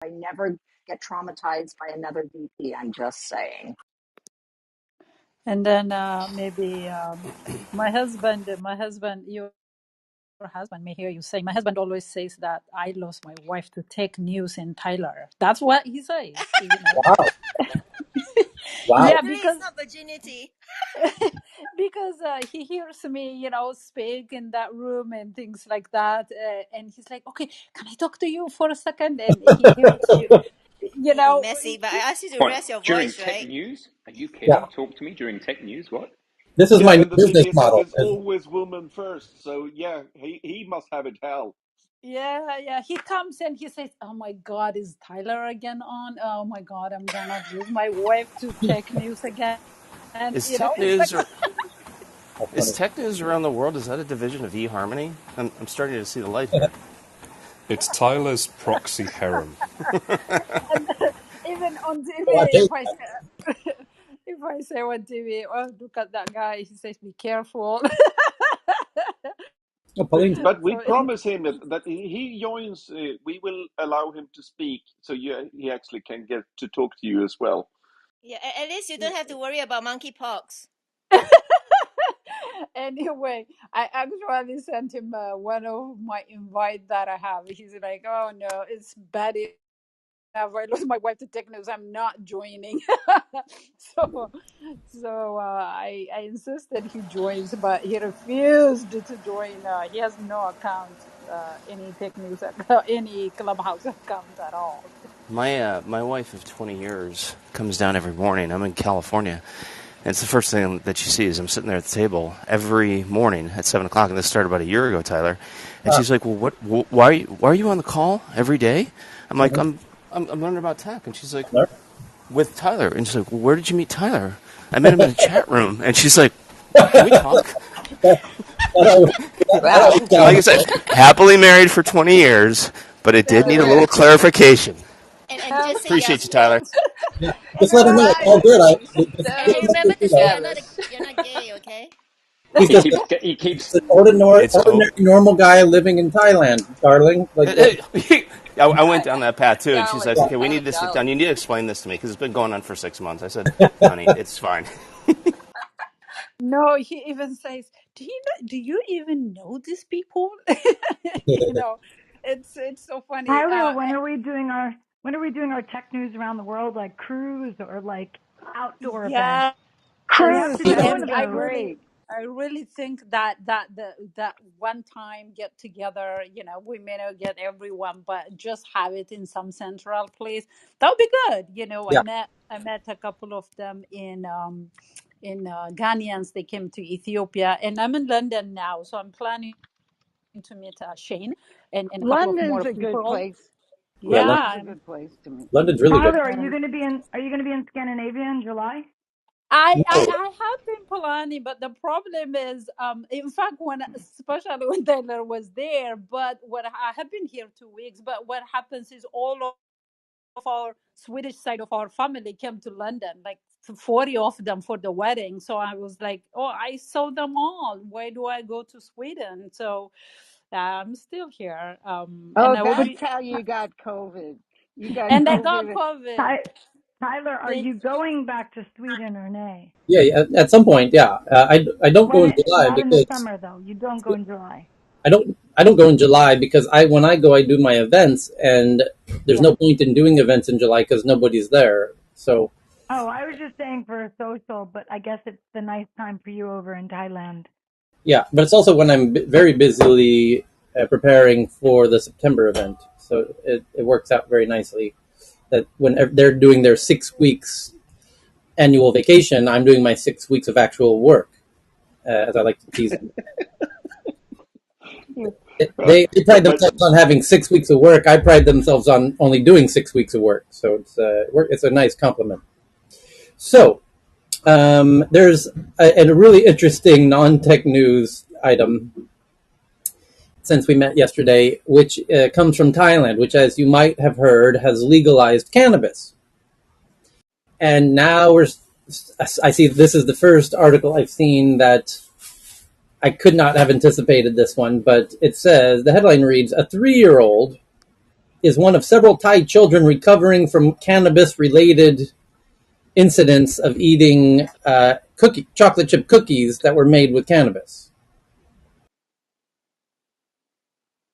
I never get traumatized by another DP. I'm just saying. And then maybe your husband may hear you say, my husband always says that I lost my wife to tech news in Tyler. That's what he says, you know. Wow. Wow. Yeah, Hopefully, it's not virginity. because he hears me, you know, speak in that room and things like that, and he's like, "Okay, can I talk to you for a second?" And he hears you, you know. Messy, but I asked you to What, rest your during voice, tech right? news? Are you Yeah. kidding? Talk to me during tech news? What? This is Yeah, my new and the thing business is that model. it's always woman first. So yeah, he must have it hell. Yeah. He comes and he says, "Oh my God, is Tyler again on? Oh my God, I'm gonna lose my wife to tech news again." And Is you know, tech it's like, news or That's is funny. tech news around the world? Is that a division of eHarmony? I'm starting to see the light here. It's Tyler's proxy harem. and even on TV, Go on, Dave. if I say, if I say on TV, "Oh, look at that guy," he says, "Be careful." Oh, Pauline. But we So promise him that he joins. We will allow him to speak, so he actually can get to talk to you as well. Yeah, at least you don't have to worry about monkeypox. anyway, I actually sent him one of my invite that I have. He's like, "Oh no, it's bad enough. I lost my wife to tech news. I'm not joining." so, I insisted he joins, but he refused to join. He has no account, any tech news, any clubhouse account at all. My wife of 20 years comes down every morning. I'm in California, and it's the first thing that she sees. I'm sitting there at the table every morning at 7 o'clock, and this started about a year ago, Tyler. And Uh, she's like, "Well, why are you on the call every day?" I'm like, "I'm learning about tech," and she's like, no? "With Tyler," and she's like, "Well, where did you meet Tyler?" I met him in a chat room, and she's like, "Can we talk?" that, always, that Wow. always Like I sounds said, good. happily married for 20 years, but it did need a little clarification. And just say Appreciate yes. you, Tyler. Yeah. And Just let him know it's Right. all good. and So remember to say Know, jealous. you're not gay, okay? he's just He keeps an ordinary, It's oh, normal guy living in Thailand, darling. Like that. I went down that path too, and she's like, Golly. "Okay, we Oh, need to sit down. golly. You need to explain this to me because it's been going on for 6 months." I said, "Honey, it's fine." No, he even says, Do you even know these people?" you know, it's so funny. Tyler, when are we doing our tech news around the world, like cruise or like outdoor events? Yeah, We have Cruise. to do That one and would of be those. great. I really think that one time get together, you know, we may not get everyone, but just have it in some central place. That would be good. You know, Yeah. I met a couple of them in Ghanaians. They came to Ethiopia, and I'm in London now, so I'm planning to meet Shane and a couple of more London's a good people. place. Yeah. London's Yeah, a good place to meet. London's really good. Tyler, And are you going to be in Scandinavia in July? No. I have been planning, but the problem is, in fact, when especially when Taylor was there, but what I have been here 2 weeks, but what happens is all of our Swedish side of our family came to London, like 40 of them for the wedding. So I was like, oh, I saw them all. Why do I go to Sweden? So I'm still here, oh, and I will Would that's you, be, how you got COVID. You got and I got COVID. COVID. Ty, Tyler, are They you going back to Sweden or nay? Yeah, yeah, at some point, yeah. I don't go in July Not in the because summer though. You don't go in July. I don't go in July because I when I go I do my events and there's Yeah. no point in doing events in July because nobody's there. So Oh, I was just saying for a social, but I guess it's the nice time for you over in Thailand. yeah, but it's also when I'm very busily preparing for the September event. So it works out very nicely that when they're doing their 6 weeks annual vacation, I'm doing my 6 weeks of actual work, as I like to tease them. They pride but themselves on having 6 weeks of work. I pride themselves on only doing 6 weeks of work. So it's a nice compliment. So there's a really interesting non-tech news item since we met yesterday, which comes from Thailand, which, as you might have heard, has legalized cannabis. And now I see this is the first article I've seen that I could not have anticipated this one, but it says the headline reads: A 3-year-old is one of several Thai children recovering from cannabis-related incidents of eating chocolate chip cookies that were made with cannabis.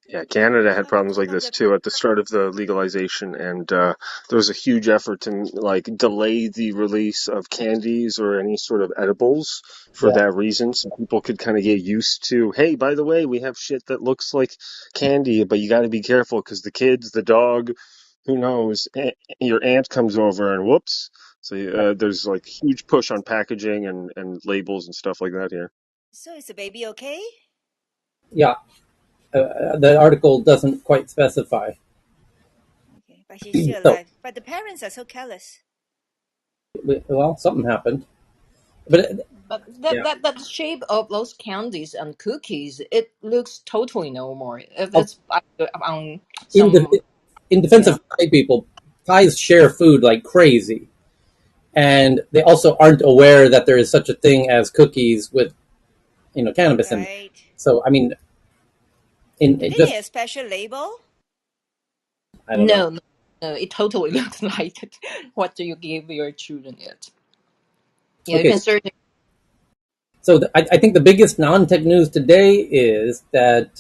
Yeah, Canada had problems like From this the too at the start of the legalization, and there was a huge effort to like delay the release of candies or any sort of edibles for Yeah, that reason, so people could kind of get used to, hey, by the way, we have shit that looks like candy, but you got to be careful because the kids, the dog, who knows, your aunt comes over and whoops. So right. there's like huge push on packaging and labels and stuff like that here. So is the baby okay? Yeah. The article doesn't quite specify. Okay, but she's still So, alive. But the parents are so careless. well, something happened. But But that, yeah, that that shape of those candies and cookies, it looks totally normal. If oh, it's on in some, in defense yeah. of Thai people, Thais share food like crazy, and they also aren't aware that there is such a thing as cookies with cannabis in them. Right. So I mean, in Do it they need just a special label? I don't know. No, no, no, it totally looks like it. What do you give your children it? Yeah, you Okay, can search it. so I think the biggest non-tech news today is that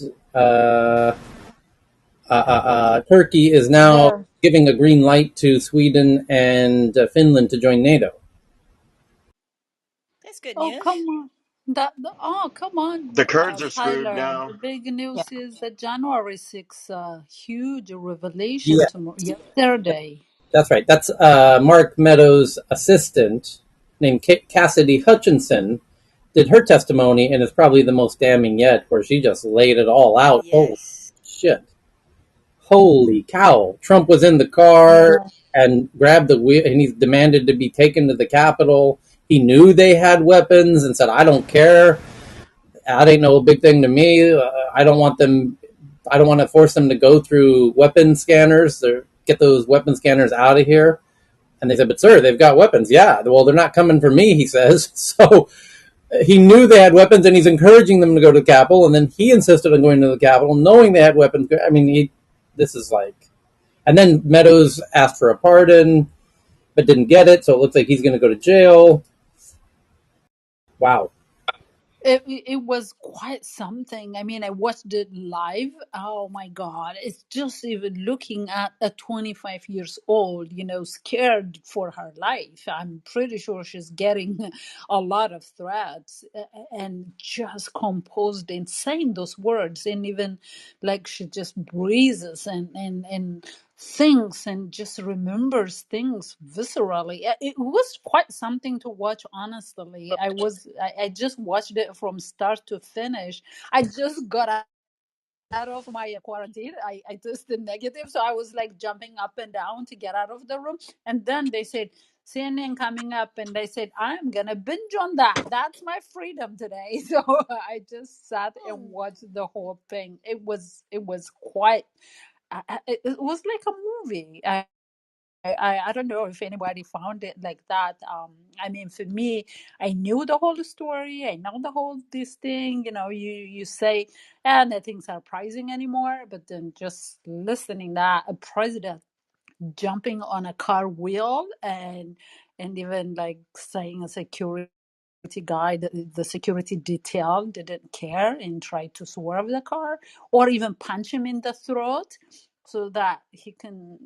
Turkey is now Yeah. giving a green light to Sweden and Finland to join NATO. That's good Oh, news. come on. Come on, The Kurds are screwed Tyler. The now. big Yeah. news is that January 6th, huge revelation Yeah, tomorrow, yesterday. that's right. That's Mark Meadows' assistant named Cassidy Hutchinson did her testimony, and it's probably the most damning yet, where she just laid it all out. Holy Yes. shit! Holy cow! Trump was in the car Yeah. and grabbed the wheel, and he demanded to be taken to the Capitol. He knew they had weapons and said, "I don't care. That ain't no big thing to me. I don't want them. I don't want to force them to go through weapon scanners or get those weapon scanners out of here." And they said, "But sir, they've got weapons." Yeah, well, they're not coming for me, he says. So he knew they had weapons, and he's encouraging them to go to the Capitol. And then he insisted on going to the Capitol, knowing they had weapons. I mean, this is like. And then Meadows asked for a pardon, but didn't get it. So it looks like he's going to go to jail. Wow. It was quite something. I mean, I watched it live. Oh my God. It's just even looking at a 25 years old, scared for her life. I'm pretty sure she's getting a lot of threats and just composed and saying those words. And even like she just breathes and thinks and just remembers things viscerally. It was quite something to watch, honestly. I just watched it from start to finish. I just got out of my quarantine. I tested negative, so I was like jumping up and down to get out of the room. And then they said CNN coming up, and they said I'm gonna binge on that. That's my freedom today. So I just sat and Oh. watched the whole thing. It was quite. It was like a movie. I don't know if anybody found it like that. I mean, for me, I knew the whole story. I know the whole this thing. You say, nothing's surprising anymore. But then just listening that a president jumping on a car wheel and even like saying a security guy, the security detail didn't care and tried to swerve the car or even punch him in the throat so that he can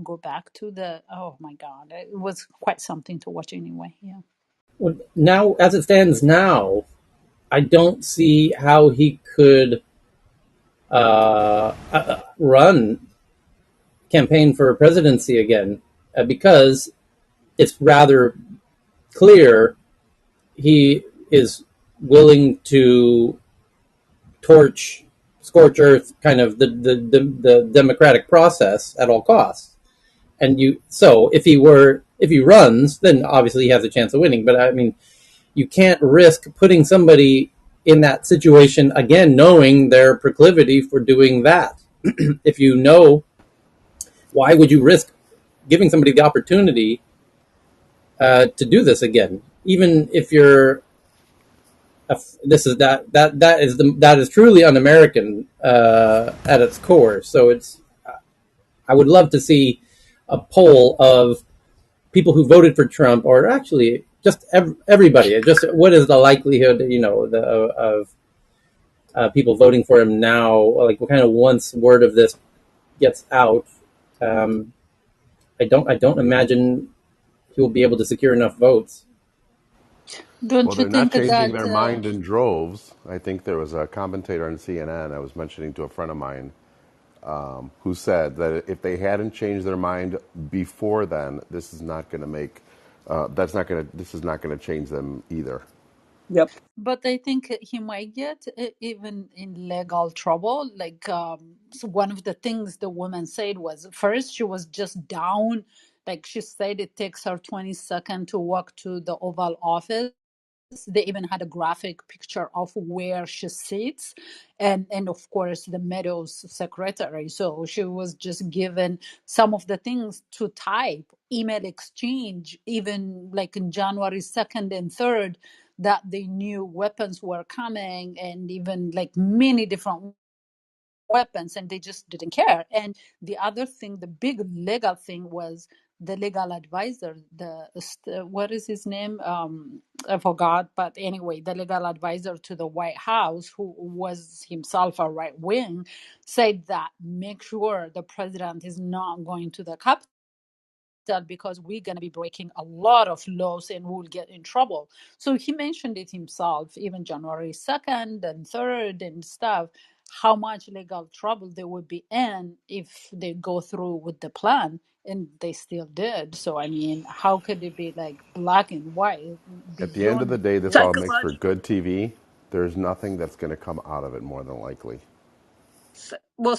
go back to the. Oh my God, it was quite something to watch anyway. Yeah. Well, now, as it stands now, I don't see how he could run campaign for presidency again because it's rather clear he is willing to torch, scorch earth, kind of the democratic process at all costs. And if he runs, then obviously he has a chance of winning. But I mean, you can't risk putting somebody in that situation again, knowing their proclivity for doing that. If you know, why would you risk giving somebody the opportunity to do this again? Even if you're, this is that is truly un-American at its core. So I would love to see a poll of people who voted for Trump, or actually just everybody. Just what is the likelihood, of people voting for him now? Like, what kind of once word of this gets out, um, I don't imagine he will be able to secure enough votes. Well, Don't you they're not think changing that their mind in droves. I think there was a commentator on CNN I was mentioning to a friend of mine who said that if they hadn't changed their mind before then, this is not going to make this is not going to change them either. Yep. But I think he might get even in legal trouble. Like, so one of the things the woman said was, first she was just down. Like, she said it takes her 20 seconds to walk to the Oval Office. They even had a graphic picture of where she sits, and of course the Meadows secretary. So she was just given some of the things to type, email exchange, even like in January 2nd and 3rd, that they knew weapons were coming, and even like many different weapons, and they just didn't care. And the other thing, the big legal thing, was the legal advisor, what is his name, I forgot, but anyway, the legal advisor to the White House, who was himself a right wing, said that make sure the president is not going to the Capitol, because we're going to be breaking a lot of laws and we'll get in trouble. So he mentioned it himself, even January 2nd and 3rd and stuff, how much legal trouble they would be in if they go through with the plan. And they still did. So, I mean, how could it be like black and white At the end of the beyond? day, this all makes for Psychologically, good TV. There's nothing that's going to come out of it more than likely. well,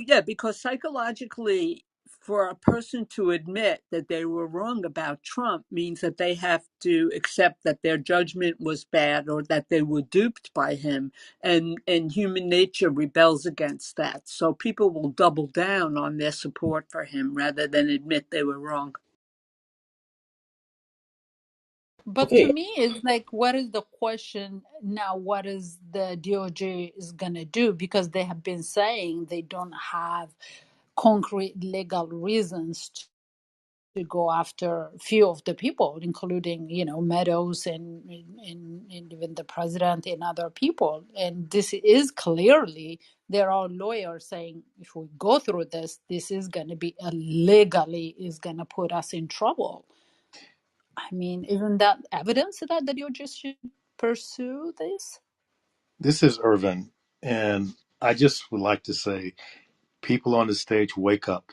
yeah, because psychologically, for a person to admit that they were wrong about Trump means that they have to accept that their judgment was bad or that they were duped by him, and human nature rebels against that. So people will double down on their support for him rather than admit they were wrong. But to Okay, me, it's like, what is the question now? What is the DOJ is gonna do? Because they have been saying they don't have concrete legal reasons to go after a few of the people, including, Meadows and even the president and other people. And this is clearly, there are lawyers saying, if we go through this, this is going to be legally is going to put us in trouble. I mean, isn't that evidence that you just should pursue this? This is Irvin, and I just would like to say, people on the stage, wake up.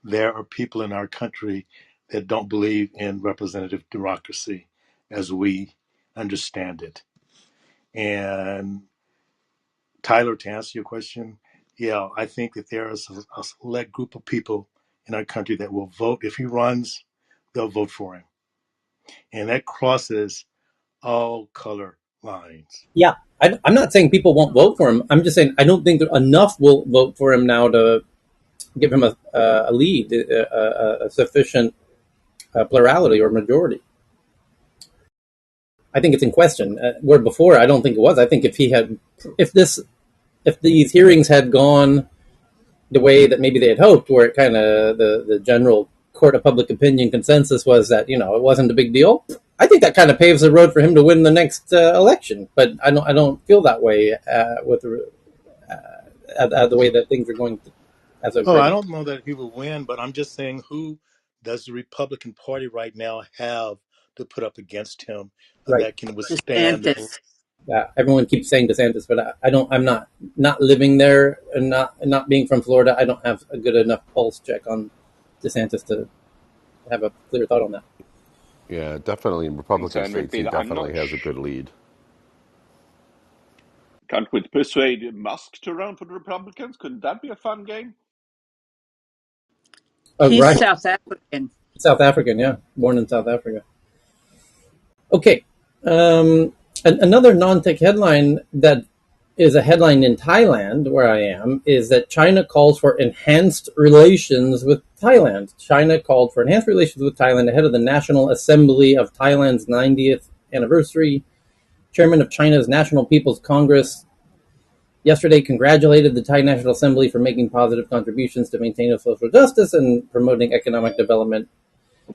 There are people in our country that don't believe in representative democracy as we understand it. And Tyler, to answer your question, yeah, I think that there is a select group of people in our country that will vote. If he runs, they'll vote for him. And that crosses all color lines. yeah, I'm not saying people won't vote for him. I'm just saying I don't think enough will vote for him now to give him a lead, a sufficient plurality or majority. I think it's in question. Where before, I don't think it was. I think if these hearings had gone the way that maybe they had hoped, where it kind of the general court of public opinion consensus was that it wasn't a big deal. I think that kind of paves the road for him to win the next election. But I don't feel that way with the way that things are going as of Oh, right I now. don't know that he will win, but I'm just saying, who does the Republican Party right now have to put up against him Right. that can withstand the? DeSantis. Everyone keeps saying DeSantis, but I don't. I'm not living there and not being from Florida. I don't have a good enough pulse check on DeSantis to have a clear thought on that. Yeah, definitely in Republican Concern would states, be he that I'm definitely not. has a good lead. Can't we persuade Musk to run for the Republicans? Couldn't that be a fun game? Oh, He's right, South African. South African, yeah, born in South Africa. Okay, another non-tech headline that is a headline in Thailand, where I am, is that China calls for enhanced relations with Thailand. China called for enhanced relations with Thailand ahead of the National Assembly of Thailand's 90th anniversary. Chairman of China's National People's Congress, yesterday congratulated the Thai National Assembly for making positive contributions to maintaining social justice and promoting economic development.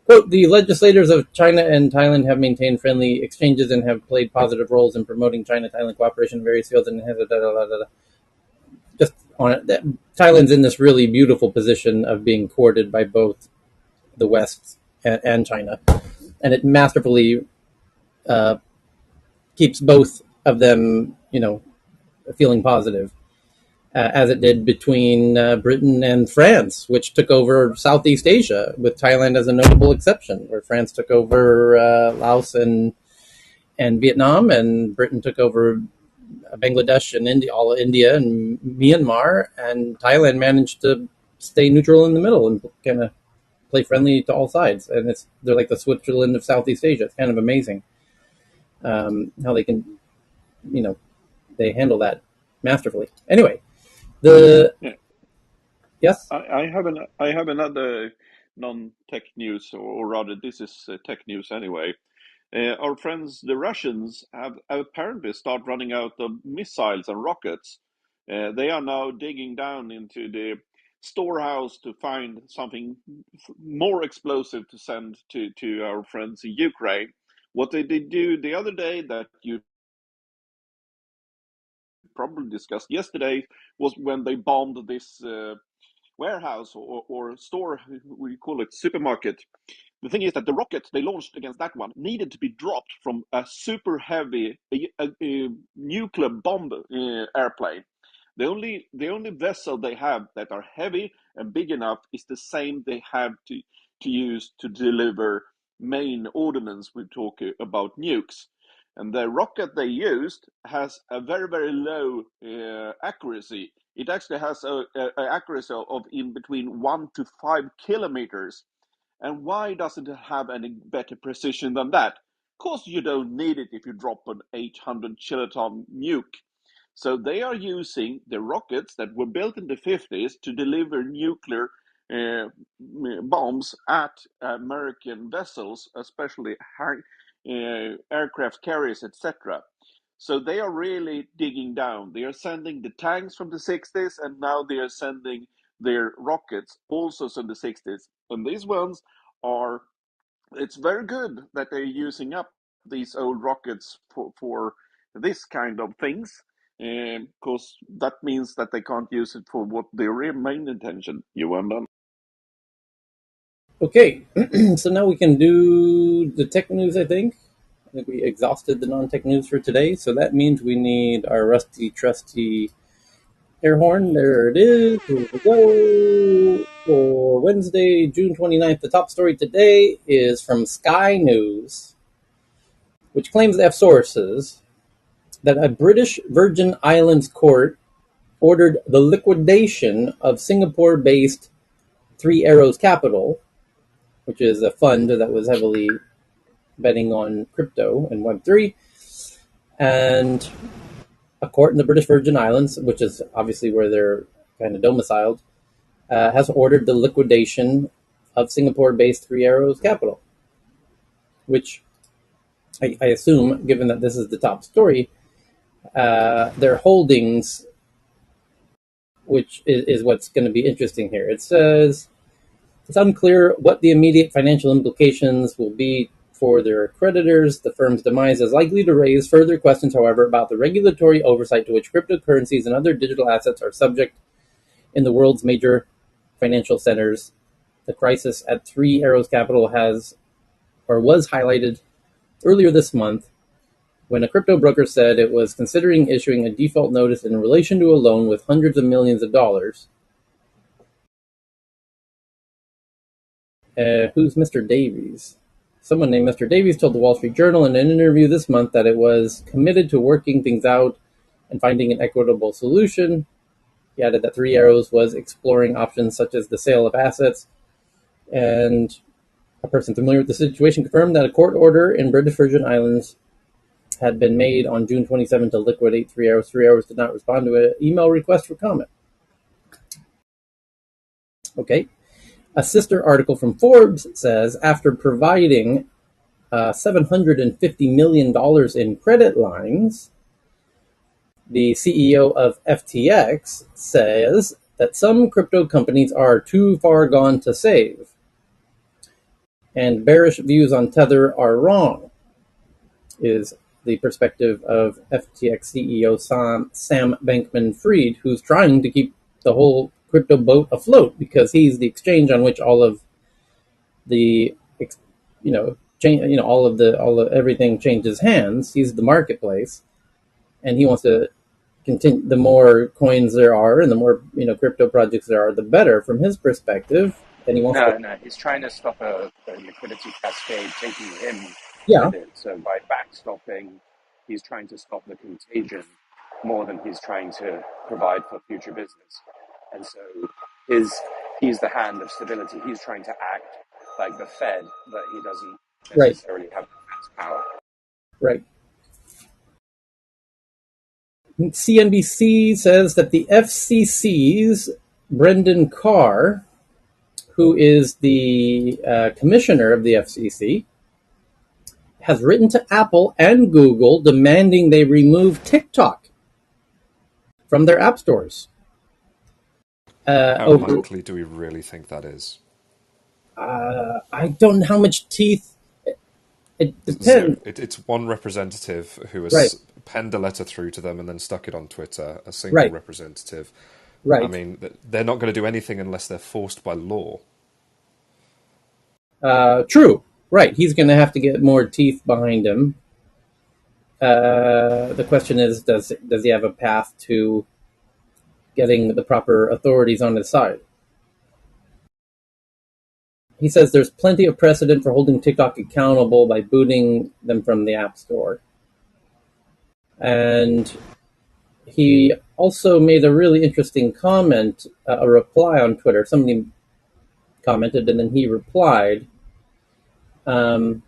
Quote, the legislators of China and Thailand have maintained friendly exchanges and have played positive roles in promoting China-Thailand cooperation in various fields and just on it. Thailand's in this really beautiful position of being courted by both the West and China, and it masterfully uh, keeps both of them, feeling positive, as it did between Britain and France, which took over Southeast Asia, with Thailand as a notable exception, where France took over Laos and Vietnam, and Britain took over Bangladesh and India, all of India and Myanmar, and Thailand managed to stay neutral in the middle and kind of play friendly to all sides. And they're like the Switzerland of Southeast Asia. It's kind of amazing how they can, they handle that masterfully. Anyway, Yeah. yes. I have another non-tech news, or rather, this is tech news anyway. Our friends, the Russians, have apparently started running out of missiles and rockets. They are now digging down into the storehouse to find something more explosive to send to our friends in Ukraine. What they did do the other day that you probably discussed yesterday was when they bombed this warehouse or store, we call it supermarket. The thing is that the rocket they launched against that one needed to be dropped from a super heavy nuclear bomb airplane. The only vessel they have that are heavy and big enough is the same they have to use to deliver main ordnance. We talk about nukes, and the rocket they used has a very very low accuracy. It actually has a accuracy of in between 1 to 5 kilometers. And why doesn't it have any better precision than that? Of course, you don't need it if you drop an 800 kiloton nuke. So they are using the rockets that were built in the 50s to deliver nuclear uh, bombs at American vessels, especially aircraft carriers, etc. So they are really digging down. They are sending the tanks from the 60s, and now they are sending their rockets also from the 60s. And these ones are, it's very good that they're using up these old rockets for this kind of things, because that means that they can't use it for what their main intention. You understand? Okay, so now we can do the tech news, I think. I think we exhausted the non-tech news for today, so that means we need our rusty, trusty air horn. There it is. Here we go. For Wednesday, June 29th, the top story today is from Sky News, which claims to have sources that a British Virgin Islands court ordered the liquidation of Singapore-based Three Arrows Capital, which is a fund that was heavily betting on crypto and Web3. And a court in the British Virgin Islands, which is obviously where they're kind of domiciled, has ordered the liquidation of Singapore-based Three Arrows Capital, which I assume, given that this is the top story, their holdings, which is what's going to be interesting here. It says it's unclear what the immediate financial implications will be for their creditors. The firm's demise is likely to raise further questions, however, about the regulatory oversight to which cryptocurrencies and other digital assets are subject in the world's major financial centers. The crisis at Three Arrows Capital was highlighted earlier this month when a crypto broker said it was considering issuing a default notice in relation to a loan with hundreds of millions of dollars. Who's Mr. Davies? Someone named Mr. Davies told the Wall Street Journal in an interview this month that it was committed to working things out and finding an equitable solution. He added that Three Arrows was exploring options such as the sale of assets, and a person familiar with the situation confirmed that a court order in British Virgin Islands had been made on June 27 to liquidate Three Arrows. Three Arrows did not respond to an email request for comment. Okay. A sister article from Forbes says after providing $750 million in credit lines, the CEO of FTX says that some crypto companies are too far gone to save, and bearish views on Tether are wrong, is the perspective of FTX CEO Sam Bankman-Fried, who's trying to keep the whole crypto boat afloat because he's the exchange on which all of the all of everything changes hands. He's the marketplace, and he wants to continue. The more coins there are, and the more crypto projects there are, the better from his perspective. And he wants to, No, he's trying to stop a liquidity cascade taking him yeah, with it. So by backstopping, he's trying to stop the contagion more than he's trying to provide for future business. And so he's the hand of stability. He's trying to act like the Fed, but he doesn't right, necessarily have the power. right. CNBC says that the FCC's Brendan Carr, who is the commissioner of the FCC, has written to Apple and Google demanding they remove TikTok from their app stores. How likely do we really think that is? I don't know how much teeth. It Zero. depends. It's one representative who Right, has penned a letter through to them and then stuck it on Twitter, a single right, representative. I right. mean, they're not going to do anything unless they're forced by law. True. Right. He's going to have to get more teeth behind him. The question is, does he have a path to getting the proper authorities on his side? He says there's plenty of precedent for holding TikTok accountable by booting them from the App Store. And he also made a really interesting comment, a reply on Twitter. Somebody commented and then he replied. I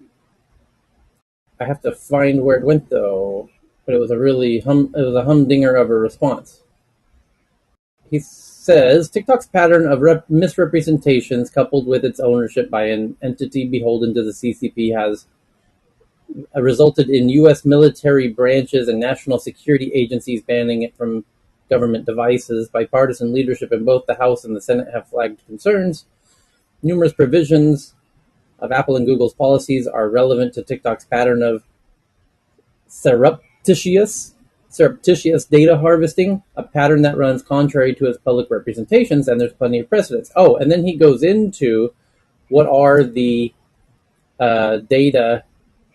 have to find where it went though, but it was a really humdinger of a response. He says TikTok's pattern of misrepresentations, coupled with its ownership by an entity beholden to the CCP, has resulted in U.S. military branches and national security agencies banning it from government devices. Bipartisan leadership in both the House and the Senate have flagged concerns. Numerous provisions of Apple and Google's policies are relevant to TikTok's pattern of surreptitious data harvesting, a pattern that runs contrary to its public representations, and there's plenty of precedents. Oh, and then he goes into what are the data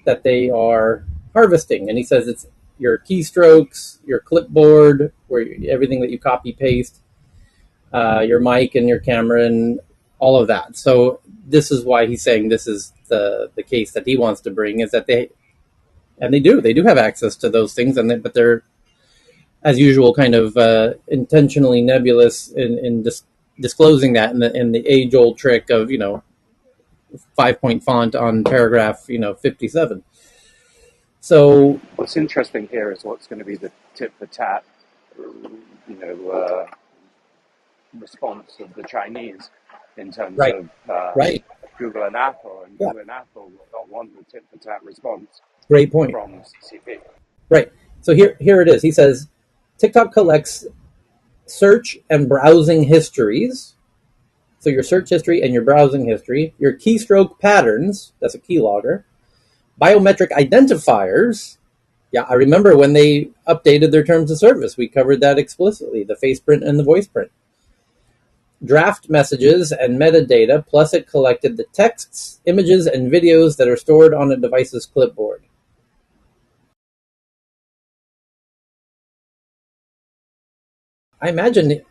that they are harvesting, and he says it's your keystrokes, your clipboard, everything that you copy paste, your mic and your camera, and all of that. So this is why he's saying this is the case that he wants to bring, is that they do have access to those things, but they're, as usual, kind of intentionally nebulous in disclosing that in the age old trick of 5-point font on paragraph 57. So What's interesting here is what's going to be the tit for tat, response of the Chinese in terms right, of right, Google and Apple, and yeah, Google and Apple will not want the tit for tat response great point. from CCP. Right. So here it is. He says TikTok collects search and browsing histories. So your search history and your browsing history, your keystroke patterns, that's a keylogger, biometric identifiers. Yeah, I remember when they updated their terms of service, we covered that explicitly, the face print and the voice print. Draft messages and metadata, plus it collected the texts, images, and videos that are stored on a device's clipboard. I imagine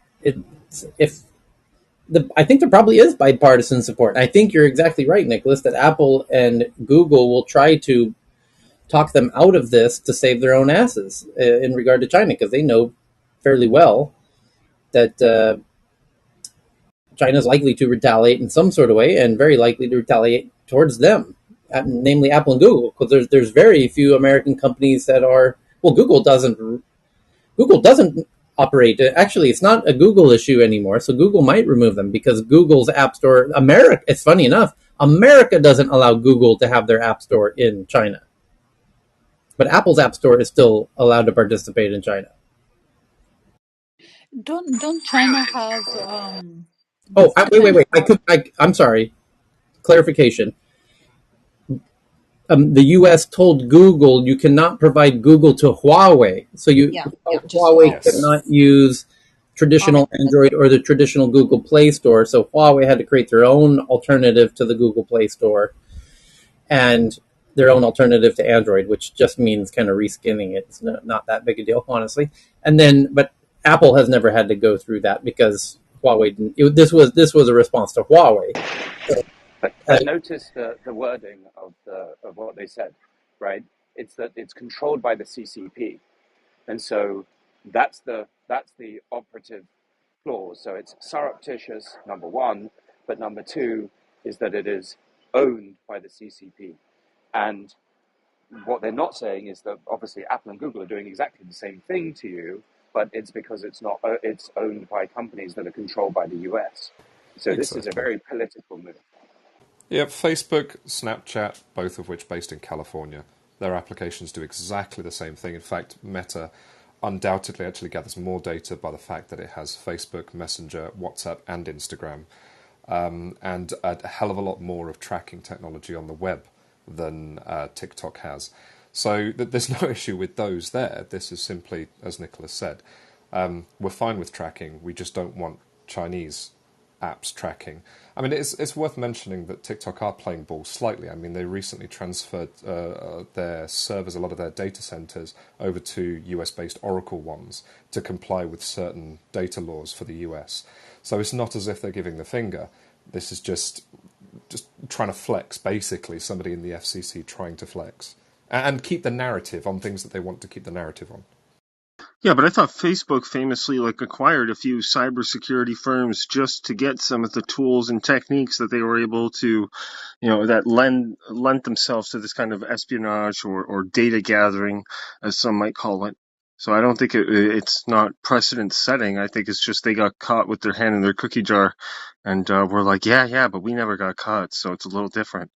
I think there probably is bipartisan support. I think you're exactly right, Nicholas, that Apple and Google will try to talk them out of this to save their own asses in regard to China, because they know fairly well that China is likely to retaliate in some sort of way, and very likely to retaliate towards them, namely Apple and Google, because there's very few American companies that are, well, Google doesn't operate. Actually, it's not a Google issue anymore, so Google might remove them because Google's App Store, America, it's funny enough, America doesn't allow Google to have their App Store in China. But Apple's App Store is still allowed to participate in China. Don't China have Oh, this wait, wait, kind wait. of I'm sorry. Clarification. The U.S. told Google you cannot provide Google to Huawei, so Yeah, yeah, just Huawei Huawei. could Yes. not use Huawei. traditional Android or the traditional Google Play Store. So Huawei had to create their own alternative to the Google Play Store and their own alternative to Android, which just means kind of reskinning it. It's not that big a deal, honestly. And then, but Apple has never had to go through that because Huawei didn't. This was a response to Huawei. So, But notice the wording of what they said, right? It's that it's controlled by the CCP, and so that's the operative clause. So it's surreptitious, number one, but number two is that it is owned by the CCP. And what they're not saying is that obviously Apple and Google are doing exactly the same thing to you, but it's because it's owned by companies that are controlled by the US. So this is a Exactly. very political move. Yep, Facebook, Snapchat, both of which based in California. Their applications do exactly the same thing. In fact, Meta undoubtedly actually gathers more data by the fact that it has Facebook, Messenger, WhatsApp, and Instagram, and a hell of a lot more of tracking technology on the web than TikTok has. So there's no issue with those there. This is simply, as Nicholas said, we're fine with tracking. We just don't want Chinese apps tracking. I mean, it's worth mentioning that TikTok are playing ball slightly. I mean, they recently transferred their servers, a lot of their data centers, over to US-based Oracle ones to comply with certain data laws for the US. So it's not as if they're giving the finger. This is just trying to flex, basically, somebody in the FCC trying to flex and keep the narrative on things that they want to keep the narrative on. Yeah, but I thought Facebook famously acquired a few cybersecurity firms just to get some of the tools and techniques that they were able to, that lent themselves to this kind of espionage or data gathering, as some might call it. So I don't think it's not precedent setting. I think it's just they got caught with their hand in their cookie jar, and we're like, yeah, but we never got caught, so it's a little different.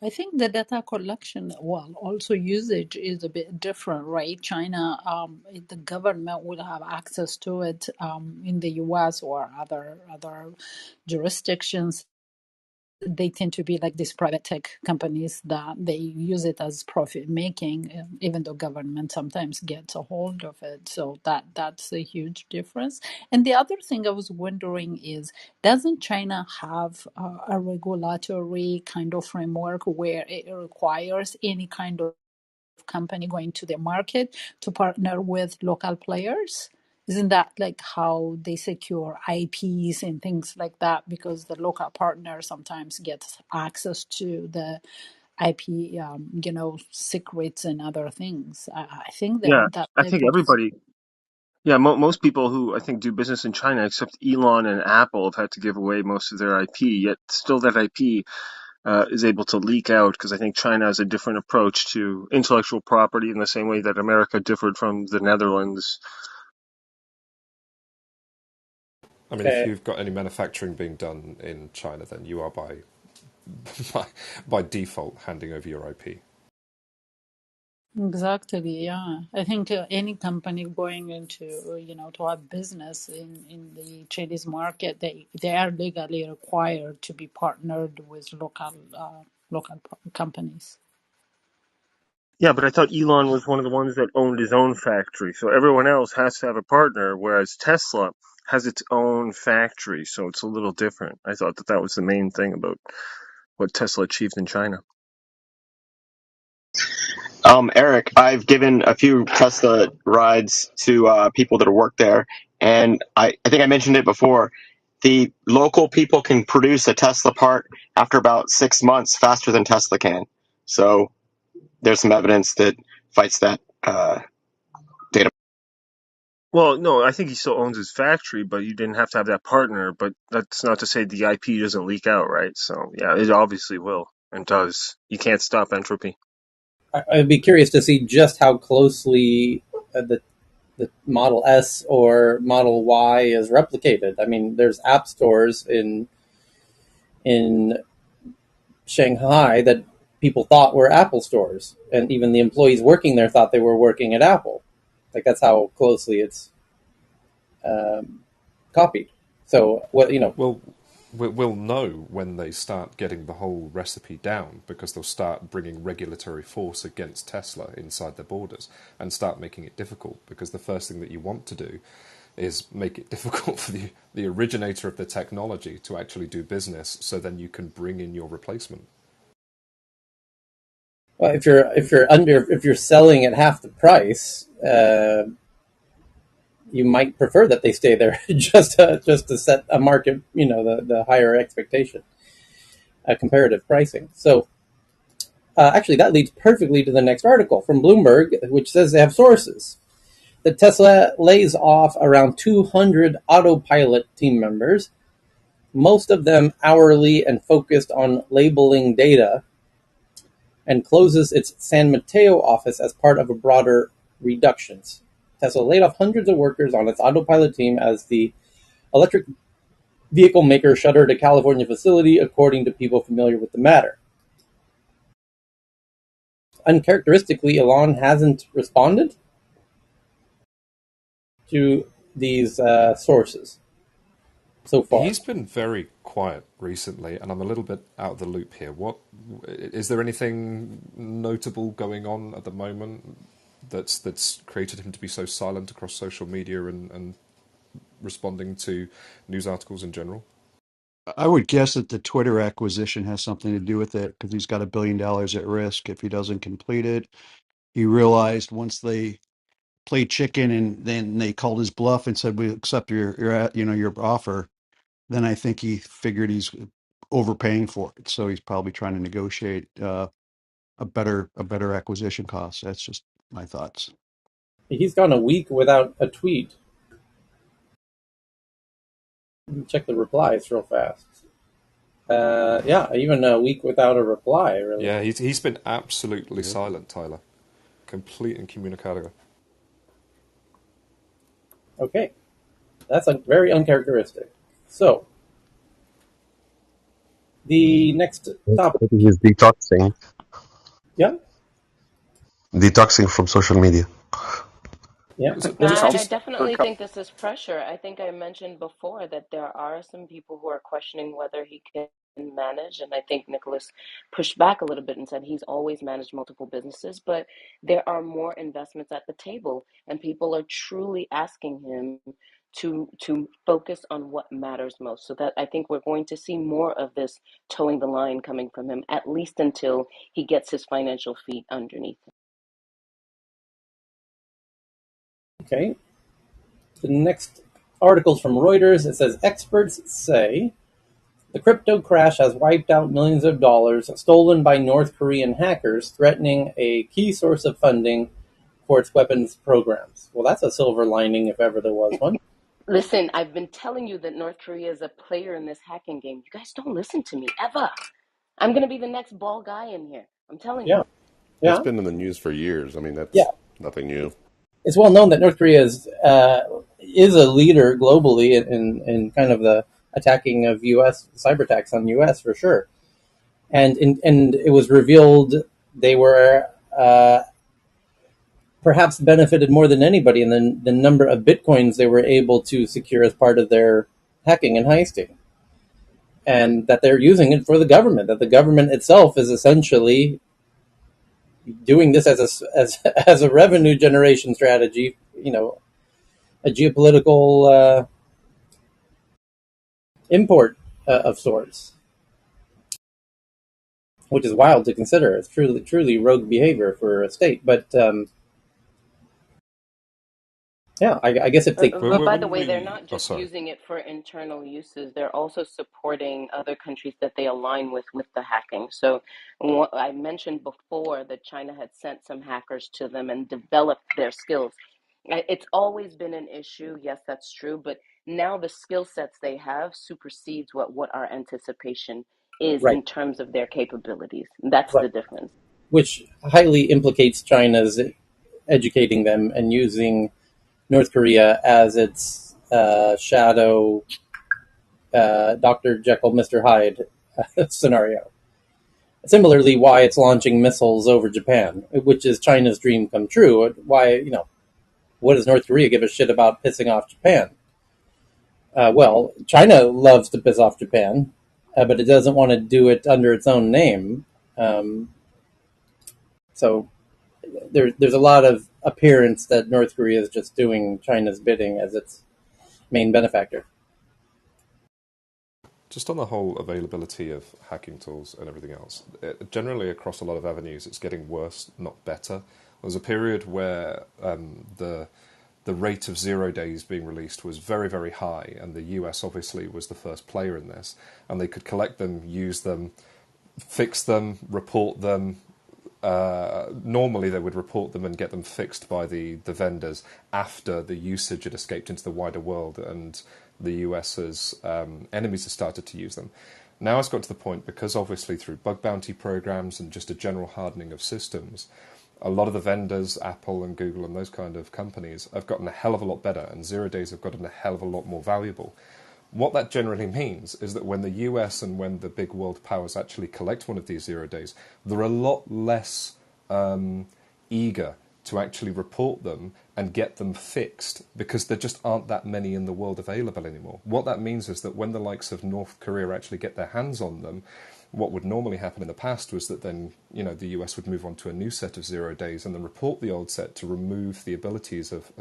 I think the data collection, well, also usage is a bit different, right? China, the government would have access to it in the US or other jurisdictions. They tend to be like these private tech companies that they use it as profit making, even though government sometimes gets a hold of it. So that's a huge difference. And the other thing I was wondering is, doesn't China have a regulatory kind of framework where it requires any kind of company going to the market to partner with local players? Isn't that like how they secure IPs and things like that? Because the local partner sometimes gets access to the IP, secrets and other things. I think Yeah, that I type think of everybody. Yeah, most people who I think do business in China, except Elon and Apple, have had to give away most of their IP. Yet still, that IP is able to leak out because I think China has a different approach to intellectual property in the same way that America differed from the Netherlands. I mean, if you've got any manufacturing being done in China, then you are by, by default handing over your IP. exactly, yeah. I think any company going into to have business in the Chinese market, they are legally required to be partnered with local companies. Yeah, but I thought Elon was one of the ones that owned his own factory, so everyone else has to have a partner, whereas Tesla has its own factory, so it's a little different. I thought that was the main thing about what Tesla achieved in China. Eric, I've given a few Tesla rides to people that have worked there, and I think I mentioned it before. The local people can produce a Tesla part after about 6 months faster than Tesla can. So there's some evidence that fights that data. Well, no, I think he still owns his factory, but you didn't have to have that partner. But that's not to say the IP doesn't leak out, right? So, yeah, it obviously will and does. You can't stop entropy. I'd be curious to see just how closely the Model S or Model Y is replicated. I mean, there's app stores in Shanghai that people thought were Apple stores, and even the employees working there thought they were working at Apple. Like that's how closely it's. copied. So what Well, we'll know when they start getting the whole recipe down, because they'll start bringing regulatory force against Tesla inside their borders and start making it difficult, because the first thing that you want to do is make it difficult for the originator of the technology to actually do business, so then you can bring in your replacement. well, if you're selling at half the price, you might prefer that they stay there just to set a market, the higher expectation, comparative pricing. So actually, that leads perfectly to the next article from Bloomberg, which says they have sources that Tesla lays off around 200 autopilot team members, most of them hourly and focused on labeling data, and closes its San Mateo office as part of a broader reductions. Tesla laid off hundreds of workers on its autopilot team as the electric vehicle maker shuttered a California facility, according to people familiar with the matter. Uncharacteristically, Elon hasn't responded to these sources so far. He's been very quiet recently, and I'm a little bit out of the loop here. What is there anything notable going on at the moment that's created him to be so silent across social media and responding to news articles in general? I would guess that the Twitter acquisition has something to do with it because he's got $1 billion at risk if he doesn't complete it. He realized once they played chicken and then they called his bluff and said we accept your offer. Then I think he figured he's overpaying for it, so he's probably trying to negotiate a better acquisition cost. That's just my thoughts. He's gone a week without a tweet. Let me check the replies real fast. Yeah, even a week without a reply, really. Yeah, he's been absolutely silent, Tyler. Complete incommunicado. Okay, that's very uncharacteristic. So, the next topic. Maybe he's detoxing, Yeah, detoxing from social media. yeah. So No, just I just For a definitely couple, think this is pressure. I think I mentioned before that there are some people who are questioning whether he can manage, and I think Nicholas pushed back a little bit and said he's always managed multiple businesses, but there are more investments at the table, and people are truly asking him to focus on what matters most. So that I think we're going to see more of this towing the line coming from him, at least until he gets his financial feet underneath him. Okay. The next article's from Reuters. It says experts say the crypto crash has wiped out millions of dollars stolen by North Korean hackers, threatening a key source of funding for its weapons programs. Well, that's a silver lining if ever there was one. Listen, I've been telling you that North Korea is a player in this hacking game. You guys don't listen to me ever. I'm going to be the next ball guy in here. I'm telling Yeah, you. It's yeah, been in the news for years. I mean, yeah. that's nothing new. It's well known that North Korea is a leader globally in kind of the attacking of U.S. cyber attacks on U.S. for sure. And it was revealed they were perhaps benefited more than anybody in the number of bitcoins they were able to secure as part of their hacking and heisting, and that they're using it for the government. That the government itself is essentially doing this as a revenue generation strategy. A geopolitical import of sorts, which is wild to consider. It's truly rogue behavior for a state. But yeah, I guess if they But by the when way, they're we not oh just sorry. using it for internal uses. They're also supporting other countries that they align with the hacking. So I mentioned before that China had sent some hackers to them and developed their skills. It's always been an issue. Yes, that's true. But now the skill sets they have supersedes what our anticipation is right, in terms of their capabilities. That's right, the difference. which highly implicates China's educating them and using North Korea as its shadow Dr. Jekyll, Mr. Hyde scenario. Similarly, why it's launching missiles over Japan, which is China's dream come true. Why, what does North Korea give a shit about pissing off Japan? Well, China loves to piss off Japan, but it doesn't want to do it under its own name. Um, so there's a lot of appearance that North Korea is just doing China's bidding as its main benefactor. Just on the whole availability of hacking tools and everything else, generally across a lot of avenues, it's getting worse, not better. There was a period where the rate of 0 days being released was very, very high, and the US obviously was the first player in this, and they could collect them, use them, fix them, report them. Normally, they would report them and get them fixed by the vendors after the usage had escaped into the wider world and the US's enemies have started to use them. Now it's got to the point, because obviously through bug bounty programs and just a general hardening of systems, a lot of the vendors, Apple and Google and those kind of companies, have gotten a hell of a lot better, and 0 days have gotten a hell of a lot more valuable. What that generally means is that when the US and when the big world powers actually collect one of these 0 days, they're a lot less eager to actually report them and get them fixed, because there just aren't that many in the world available anymore. What that means is that when the likes of North Korea actually get their hands on them, what would normally happen in the past was that then, the US would move on to a new set of 0 days and then report the old set to remove the abilities of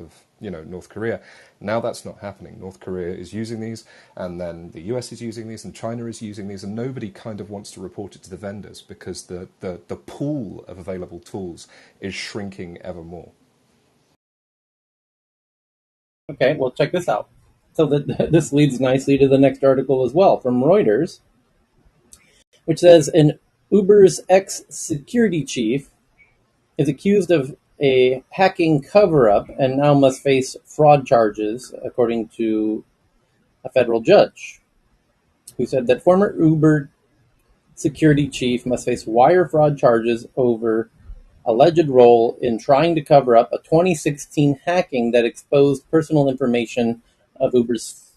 North Korea. Now that's not happening. North Korea is using these, and then the US is using these, and China is using these, and nobody kind of wants to report it to the vendors because the pool of available tools is shrinking ever more. Okay, well, check this out. So this leads nicely to the next article as well from Reuters, which says an Uber's ex-security chief is accused of a hacking cover-up and now must face fraud charges, according to a federal judge, who said that former Uber security chief must face wire fraud charges over alleged role in trying to cover up a 2016 hacking that exposed personal information of Uber's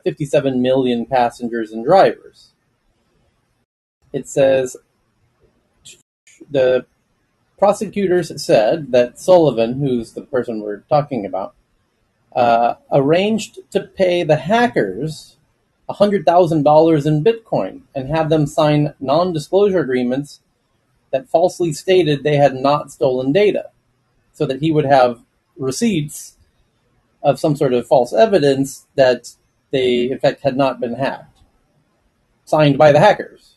57 million passengers and drivers. It says the prosecutors said that Sullivan, who's the person we're talking about, arranged to pay the hackers $100,000 in Bitcoin and have them sign non-disclosure agreements that falsely stated they had not stolen data, so that he would have receipts of some sort of false evidence that they, in fact, had not been hacked, signed by the hackers.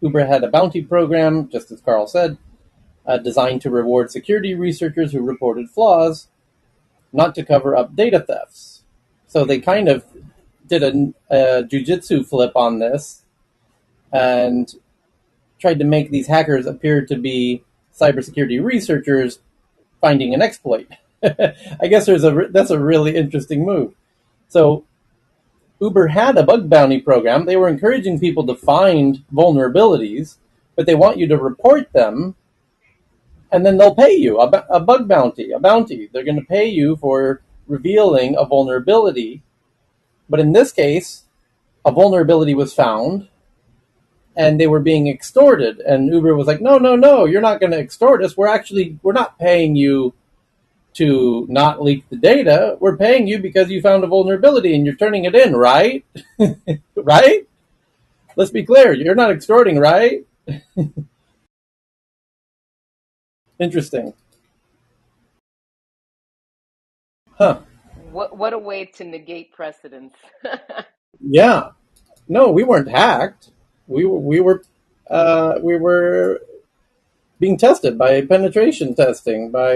Uber had a bounty program, just as Carl said, designed to reward security researchers who reported flaws, not to cover up data thefts. So they kind of did a jujitsu flip on this and tried to make these hackers appear to be cybersecurity researchers finding an exploit. I guess that's a really interesting move. So Uber had a bug bounty program. They were encouraging people to find vulnerabilities, but they want you to report them, and then they'll pay you a bug bounty, a bounty. They're going to pay you for revealing a vulnerability. But in this case, a vulnerability was found, and they were being extorted. And Uber was like, no, you're not going to extort us. We're not paying you to not leak the data. We're paying you because you found a vulnerability and you're turning it in, right? Right? Let's be clear. You're not extorting, right? Interesting. Huh. What a way to negate precedence. Yeah. No, we weren't hacked. We were being tested by penetration testing by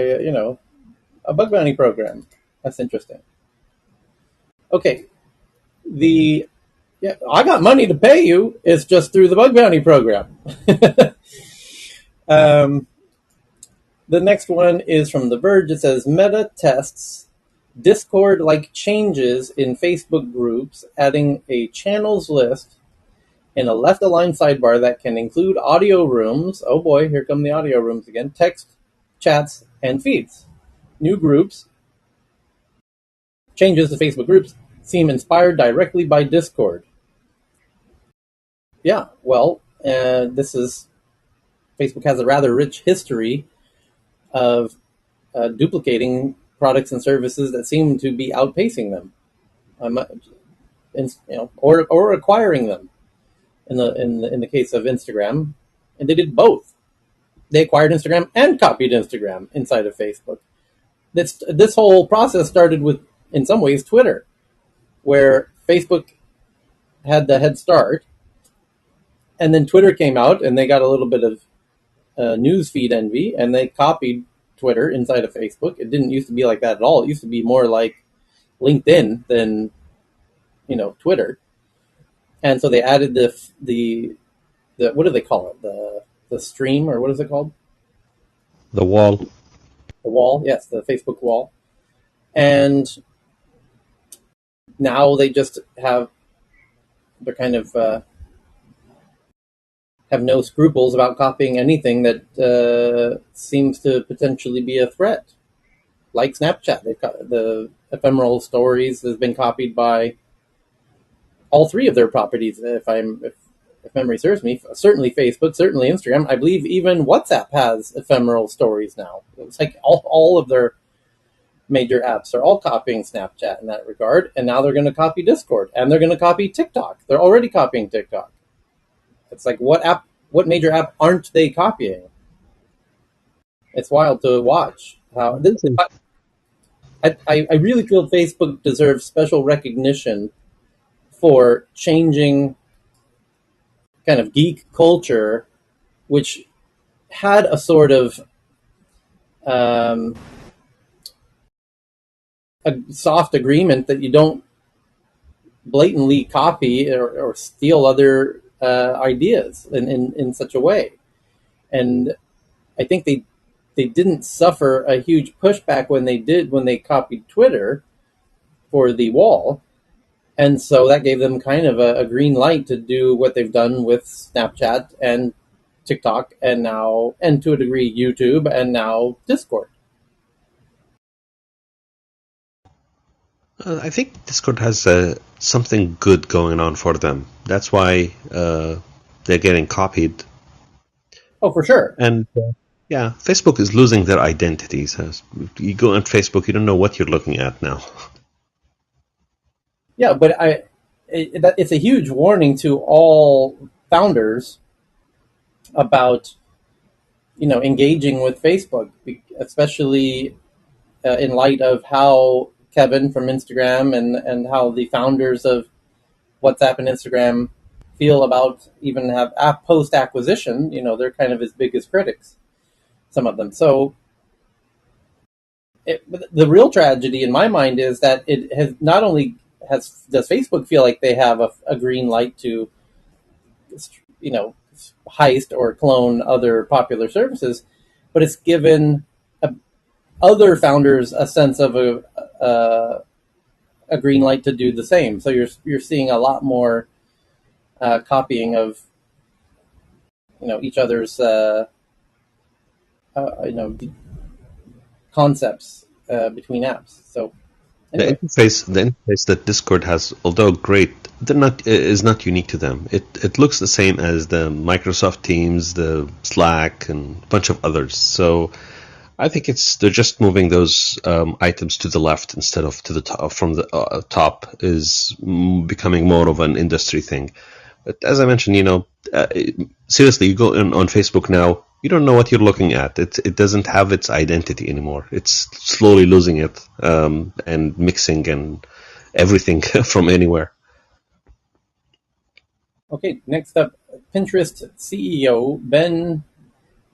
a bug bounty program. That's interesting. Okay. The Yeah, I got money to pay you. It's just through the bug bounty program. um, the next one is from The Verge. It says Meta tests Discord-like changes in Facebook groups, adding a channels list in a left-aligned sidebar that can include audio rooms. Oh boy, here come the audio rooms again. Text, chats, and feeds. New groups, changes to Facebook groups, seem inspired directly by Discord. Yeah, well, Facebook has a rather rich history of duplicating products and services that seem to be outpacing them, or acquiring them. In the case of Instagram, and they did both. They acquired Instagram and copied Instagram inside of Facebook. This whole process started with, in some ways, Twitter, where Facebook had the head start, and then Twitter came out, and they got a little bit of news feed envy, and they copied Twitter inside of Facebook. It didn't used to be like that at all. It used to be more like LinkedIn than Twitter, and so they added the what do they call it, the stream, or what is it called? The wall. The wall, yes, the Facebook wall, and now they just they're kind of have no scruples about copying anything that seems to potentially be a threat, like Snapchat. The ephemeral stories has been copied by all three of their properties. If memory serves me, certainly Facebook, certainly Instagram. I believe even WhatsApp has ephemeral stories now. It's like all of their major apps are all copying Snapchat in that regard, and now they're going to copy Discord, and they're going to copy TikTok. They're already copying TikTok. It's like, what major app aren't they copying? It's wild to watch how this. I really feel Facebook deserves special recognition for changing kind of geek culture, which had a sort of a soft agreement that you don't blatantly copy or steal other ideas in such a way. And I think they didn't suffer a huge pushback when they copied Twitter for the wall. And so that gave them kind of a green light to do what they've done with Snapchat and TikTok, and to a degree, YouTube, and now Discord. I think Discord has something good going on for them. That's why they're getting copied. Oh, for sure. And yeah, Facebook is losing their identities. You go on Facebook, you don't know what you're looking at now. Yeah, but it's a huge warning to all founders about engaging with Facebook, especially in light of how Kevin from Instagram and how the founders of WhatsApp and Instagram feel about even have app post acquisition. They're kind of his biggest critics, some of them. So the real tragedy in my mind is that it has not only does Facebook feel like they have a green light to heist or clone other popular services, but it's given other founders a sense of a green light to do the same. So you're seeing a lot more copying of each other's concepts between apps. So anyway. The interface that Discord has, although great, is not unique to them. It looks the same as the Microsoft Teams, the Slack, and a bunch of others. So I think they're just moving those items to the left instead of to the top. From the top is becoming more of an industry thing. But as I mentioned, seriously, you go on Facebook now, you don't know what you're looking at. It doesn't have its identity anymore. It's slowly losing it and mixing and everything from anywhere. Okay, next up, Pinterest CEO Ben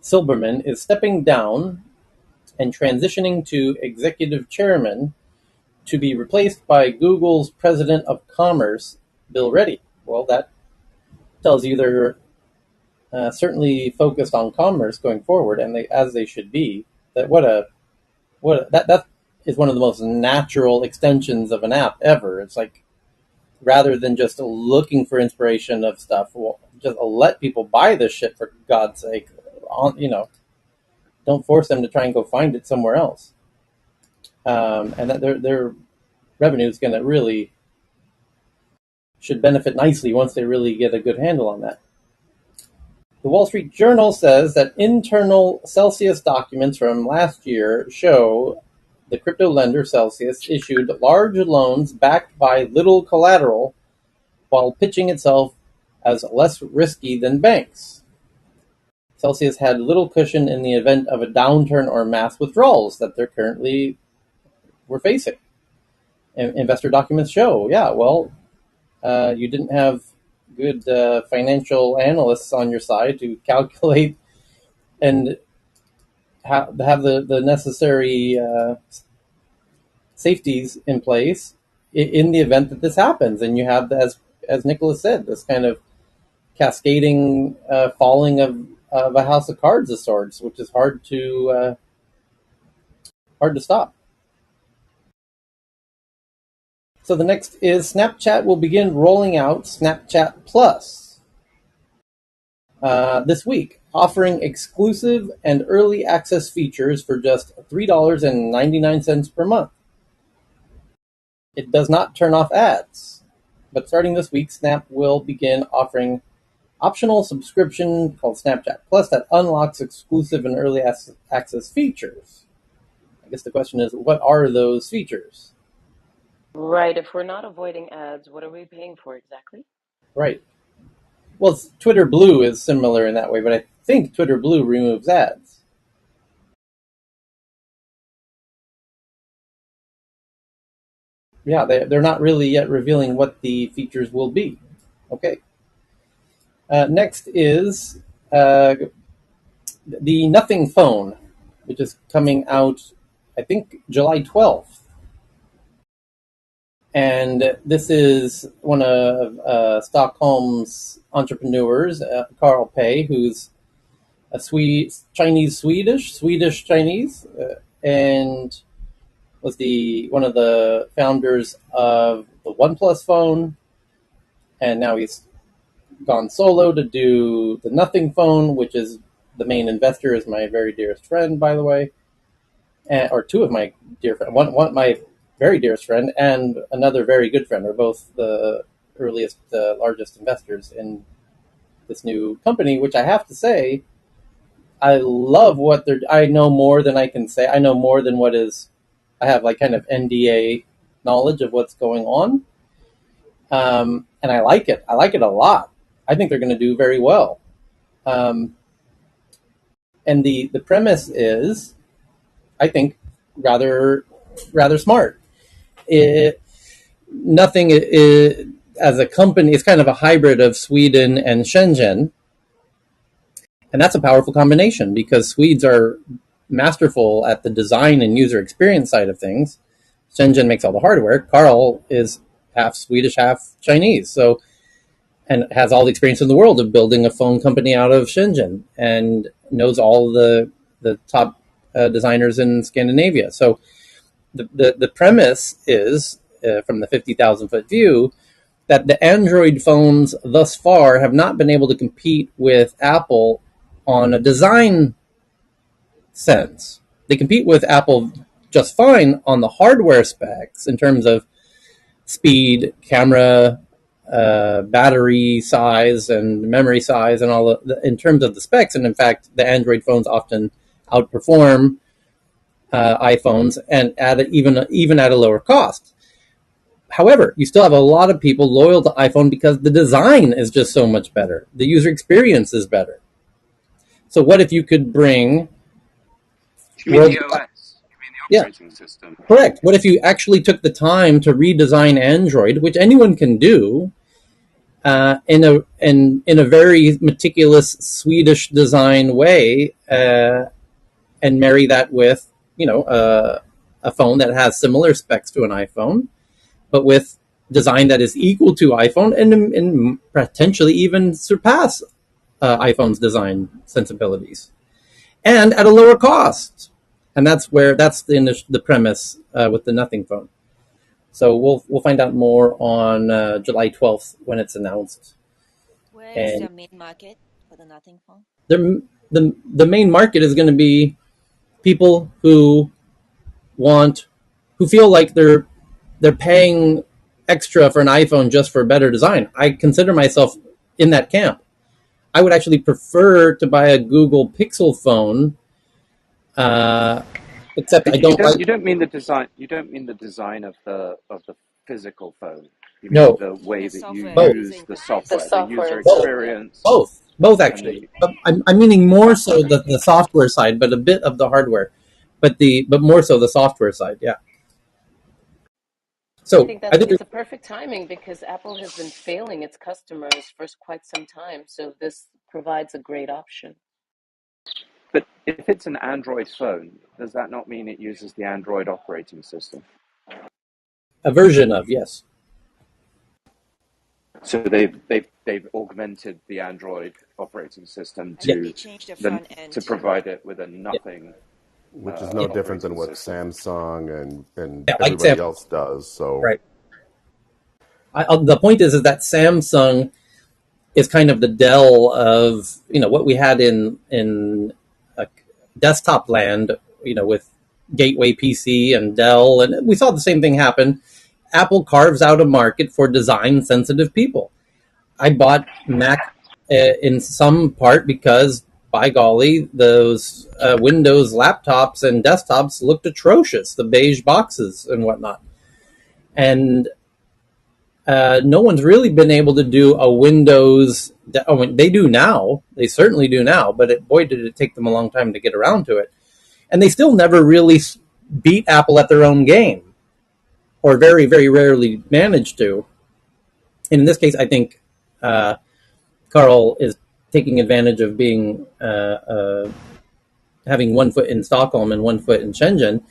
Silbermann is stepping down and transitioning to executive chairman to be replaced by Google's president of commerce, Bill Reddy. Well, that tells you they're certainly focused on commerce going forward, and as they should be. That that is one of the most natural extensions of an app ever. It's like, rather than just looking for inspiration of stuff, well, just let people buy this shit, for God's sake. Don't force them to try and go find it somewhere else. And that their revenue is going to really should benefit nicely once they really get a good handle on that. The Wall Street Journal says that internal Celsius documents from last year show the crypto lender Celsius issued large loans backed by little collateral while pitching itself as less risky than banks. Celsius had little cushion in the event of a downturn or mass withdrawals that they're currently were facing. Investor documents show, you didn't have good financial analysts on your side to calculate and have the necessary safeties in place in the event that this happens. And you have, as Nicholas said, this kind of cascading falling of a house of cards of sorts, which is hard to stop. So the next is Snapchat will begin rolling out Snapchat Plus this week, offering exclusive and early access features for just $3.99 per month. It does not turn off ads, but starting this week, Snap will begin offering optional subscription called Snapchat Plus that unlocks exclusive and early access features. I guess the question is, what are those features? Right. If we're not avoiding ads, what are we paying for exactly? Right. Well, Twitter Blue is similar in that way, but I think Twitter Blue removes ads. Yeah, they're not really yet revealing what the features will be. Okay. Next is the Nothing phone, which is coming out, I think, July 12th. And this is one of Stockholm's entrepreneurs, Carl Pei, who's a Swedish Chinese, and was one of the founders of the OnePlus phone, and now he's gone solo to do the Nothing phone, which is the main investor is my very dearest friend, by the way, or two of my dear friends. One my very dearest friend and another very good friend are both the earliest, largest investors in this new company, which I have to say, I love what they're. I know more than I can say. I know more than what is. I have like kind of NDA knowledge of what's going on, and I like it. I like it a lot. I think they're going to do very well. And the premise is, I think, rather smart. Nothing is, as a company, it's kind of a hybrid of Sweden and Shenzhen. And that's a powerful combination because Swedes are masterful at the design and user experience side of things. Shenzhen makes all the hardware. Carl is half Swedish, half Chinese. So, and has all the experience in the world of building a phone company out of Shenzhen and knows all the top designers in Scandinavia. So the premise is, from the 50,000 foot view, that the Android phones thus far have not been able to compete with Apple on a design sense. They compete with Apple just fine on the hardware specs in terms of speed, camera, battery size, and memory size, and all in terms of the specs. And in fact, the Android phones often outperform iPhones, and even at a lower cost. However, you still have a lot of people loyal to iPhone because the design is just so much better. The user experience is better. So what if you could bring... You mean the OS? You mean the Yeah, operating system? correct. What if you actually took the time to redesign Android, which anyone can do, in a very meticulous Swedish design way, and marry that with a phone that has similar specs to an iPhone, but with design that is equal to iPhone and potentially even surpass iPhone's design sensibilities, and at a lower cost. And that's the premise with the Nothing phone. So we'll find out more on July 12th when it's announced. Where is And the main market for the Nothing phone? the main market is going to be people who feel like they're paying extra for an iPhone just for better design. I consider myself in that camp. I would actually prefer to buy a Google Pixel phone Except I But you don't don't like. you don't mean the design. You don't mean the design of the physical phone. You mean No, the way The that you software both, use using the The software, the software user both, inside, yeah. experience, both and actually. the But I'm meaning more ah, so okay. the software side, but a bit of the hardware, but more so the software side. Yeah. I So think I that's think it's a perfect timing because Apple has been failing its customers for quite some time. So this provides a great option. But if it's an Android phone, does that not mean it uses the Android operating system? a version of yes. So they've augmented the Android operating system Yeah, and they changed the the front to end. provide it with a yeah, nothing which is yeah, no different than operating what system. Samsung and yeah. Like everybody Sam, else does. So right? The point is that Samsung is kind of the Dell of what we had in uh, desktop land, with Gateway PC and Dell, and we saw the same thing happen. Apple carves out a market for design sensitive people. I bought Mac in some part because, by golly, those Windows laptops and desktops looked atrocious, the beige boxes and whatnot. And no one's really been able to do a Windows. Oh, they do now. They certainly do now. But boy, did it take them a long time to get around to it. And they still never really beat Apple at their own game, or very, very rarely manage to. And in this case, I think uh, Carl is taking advantage of being having one foot in Stockholm and one foot in Shenzhen,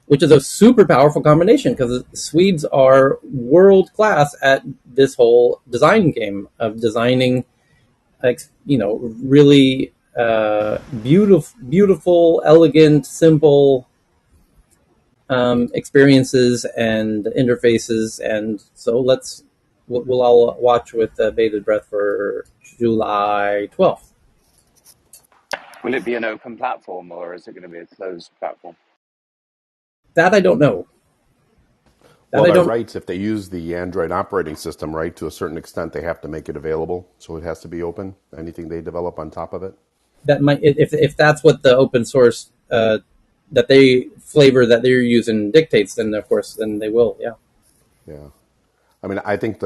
which is a super powerful combination because Swedes are world class at this whole design game of designing, like, really beautiful, elegant, simple experiences and interfaces. And so we'll all watch with bated breath for July 12th. Will it be an open platform or is it going to be a closed platform? That I don't know. That well, I by don't. rights, if they use the Android operating system, right, to a certain extent, they have to make it available. So it has to be open. Anything they develop on top of it. That might, if that's what the open source that they flavor that they're using dictates, then of course then they will. Yeah. Yeah. I mean, I think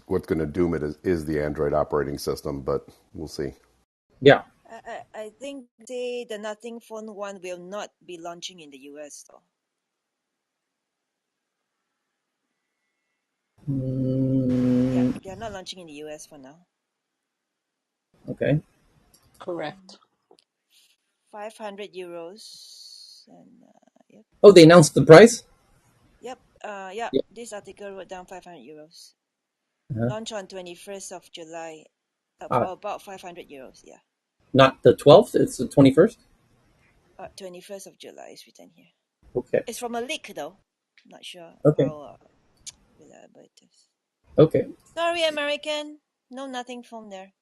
what's going to doom it is the Android operating system, but we'll see. Yeah. I think the Nothing Phone one will not be launching in the US though. Yeah, Mm, they're not launching in the US for now. okay. Mm. Correct. 500 euros and yep. Oh, they announced the price. Yep. Yeah, Yeah. this article wrote down 500 euros. Uh-huh. Launch on 21st of July. Ah, For about 500 euros, yeah. not the 12th. It's the 21st. 21st of July is written here. Okay. It's from a leak though. Not sure Okay. how reliable it is. Okay. Sorry, American. No, nothing from there.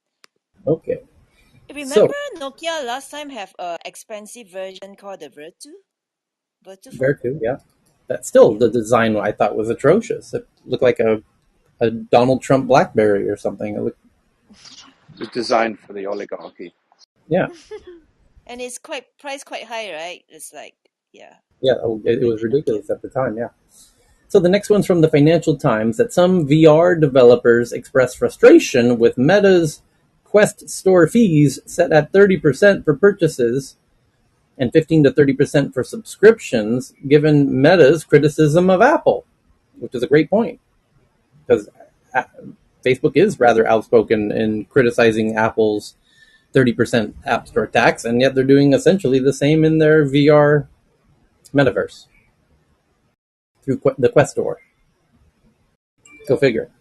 Okay. Remember So Nokia last time have a expensive version called the Virtu phone? Vertu, yeah. That still, Yep. the design I thought was atrocious. It looked like a Donald Trump BlackBerry or something. It looked, It was designed for the oligarchy. yeah, And it's quite priced quite high, right? It's like, yeah, yeah. Oh, it like was the Nokia. ridiculous at the time. Yeah. So the next one's from the Financial Times that some VR developers express frustration with Meta's Quest Store fees set at 30% for purchases and 15 to 30% for subscriptions, given Meta's criticism of Apple, which is a great point because Facebook is rather outspoken in criticizing Apple's 30% App Store tax, and yet they're doing essentially the same in their VR metaverse through the Quest Store. Go figure.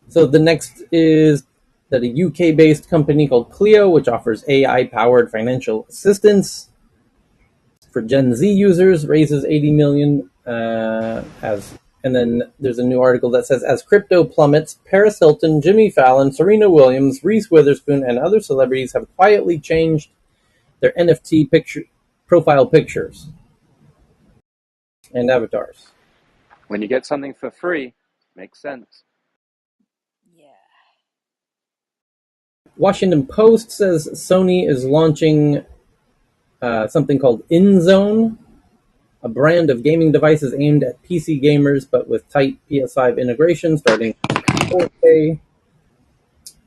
So the next is that a UK-based company called Clio, which offers AI-powered financial assistance for Gen Z users, raises 80 million. And then there's a new article that says as crypto plummets, Paris Hilton, Jimmy Fallon, Serena Williams, Reese Witherspoon, and other celebrities have quietly changed their NFT profile pictures and avatars. When you get something for free, makes sense. Yeah. Washington Post says Sony is launching something called InZone, a brand of gaming devices aimed at PC gamers but with tight PS5 integration starting 4K,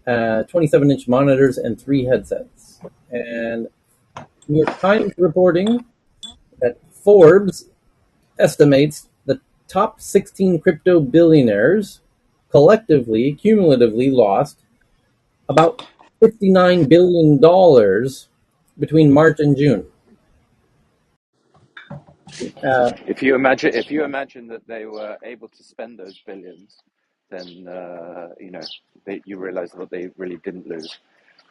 27-inch monitors, and 3 headsets. And New York Times reporting that Forbes estimates the top 16 crypto billionaires collectively, cumulatively lost about $59 billion between March and June. Uh, If you imagine that they were able to spend those billions, then you realize that they really didn't lose.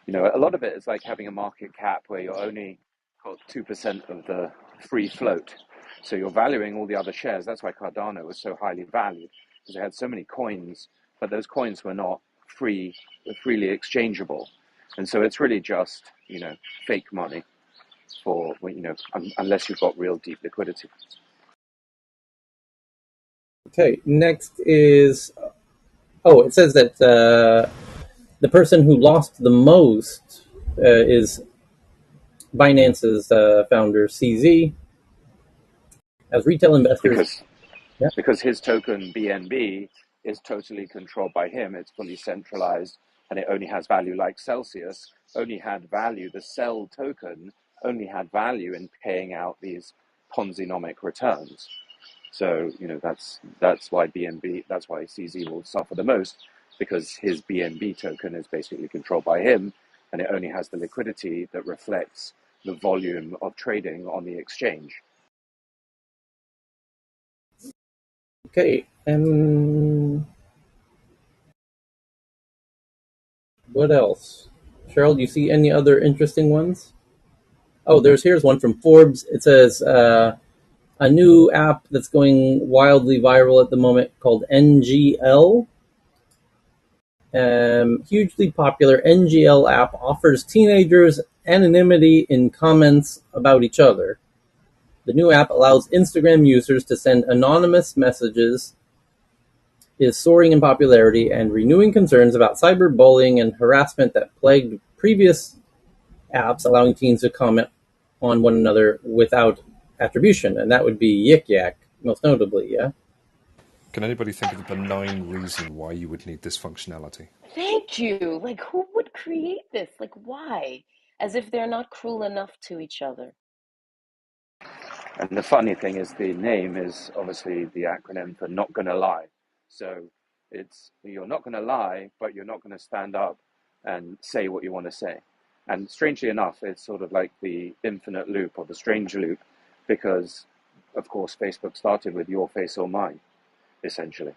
A lot of it is like having a market cap where you're only got 2% of the free float. So you're valuing all the other shares. That's why Cardano was so highly valued, because it had so many coins, but those coins were not freely exchangeable. And so it's really just, fake money for, unless you've got real deep liquidity. okay, next is, it says that the person who lost the most is Binance's founder, CZ, as retail investors. Because Yeah. because his token BNB is totally controlled by him. It's fully centralized, and it only has value. Like Celsius only had value. The Cell token only had value in paying out these Ponzi-nomic returns. So that's why BNB, that's why CZ will suffer the most, because his BNB token is basically controlled by him, and it only has the liquidity that reflects the volume of trading on the exchange. Okay. What else? Cheryl, do you see any other interesting ones? Oh, here's one from Forbes. It says a new app that's going wildly viral at the moment called NGL. Hugely popular NGL app offers teenagers anonymity in comments about each other. The new app allows Instagram users to send anonymous messages, is soaring in popularity and renewing concerns about cyberbullying and harassment that plagued previous apps, allowing teens to comment on one another without attribution. And that would be Yik Yak, most notably, yeah? Can anybody think of a benign reason why you would need this functionality? Thank you. Like, who would create this? Like, why? As if they're not cruel enough to each other. And the funny thing is, the name is obviously the acronym for not gonna lie. So it's, you're not gonna lie, but you're not gonna stand up and say what you want to say. And strangely enough, it's sort of like the infinite loop or the strange loop, because of course Facebook started with your face or mine, essentially.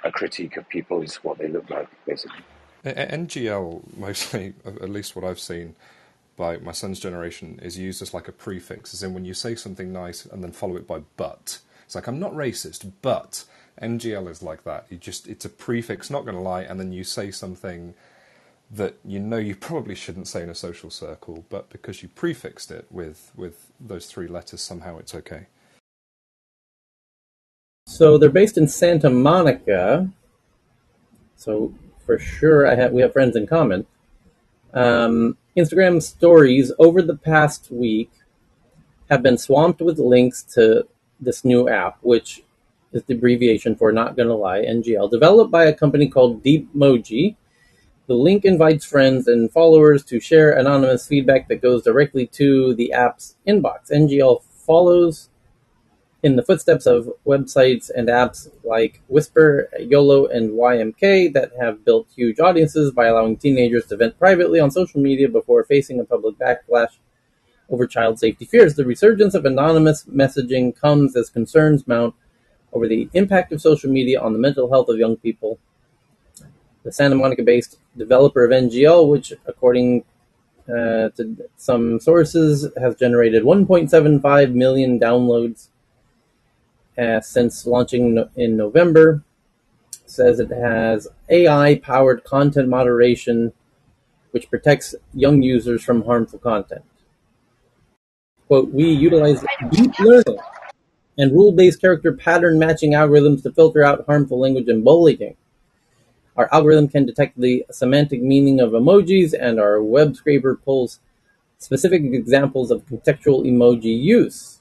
A critique of people is what they look like, basically. NGL, mostly, at least what I've seen by my son's generation, is used as like a prefix, as in when you say something nice and then follow it by but. It's like, I'm not racist, but NGL is like that. It's a prefix, not going to lie, and then you say something that you probably shouldn't say in a social circle, but because you prefixed it with those 3 letters, somehow it's okay. So they're based in Santa Monica. So for sure, we have friends in common. Instagram stories over the past week have been swamped with links to this new app, which is the abbreviation for Not Gonna Lie, NGL, developed by a company called Deepmoji. The link invites friends and followers to share anonymous feedback that goes directly to the app's inbox. NGL follows in the footsteps of websites and apps like Whisper, YOLO, and YMK that have built huge audiences by allowing teenagers to vent privately on social media before facing a public backlash over child safety fears. The resurgence of anonymous messaging comes as concerns mount over the impact of social media on the mental health of young people. The Santa Monica-based developer of NGL, which, according to some sources, has generated 1.75 million downloads since launching in November, says it has AI-powered content moderation, which protects young users from harmful content. Quote, we utilize deep learning and rule-based character pattern matching algorithms to filter out harmful language and bullying. Our algorithm can detect the semantic meaning of emojis, and our web scraper pulls specific examples of contextual emoji use.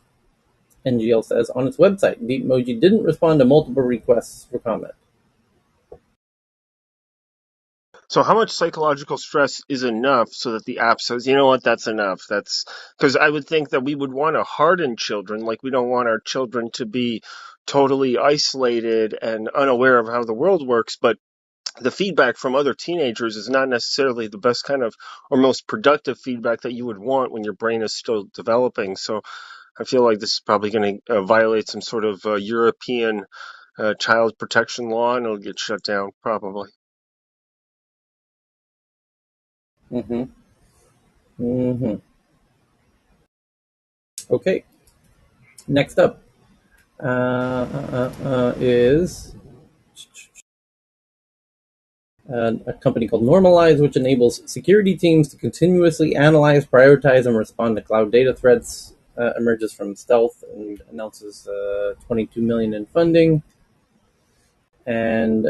NGL says on its website, the emoji didn't respond to multiple requests for comment. So how much psychological stress is enough so that the app says, you know what, that's enough? That's because I would think that we would want to harden children, like we don't want our children to be totally isolated and unaware of how the world works, but the feedback from other teenagers is not necessarily the best kind of or most productive feedback that you would want when your brain is still developing. So I feel like this is probably going to violate some sort of European child protection law, and it'll get shut down probably. Mm-hmm. Mm-hmm. Okay. Next up is a company called Normalize, which enables security teams to continuously analyze, prioritize, and respond to cloud data threats. Emerges from stealth and announces 22 million in funding. And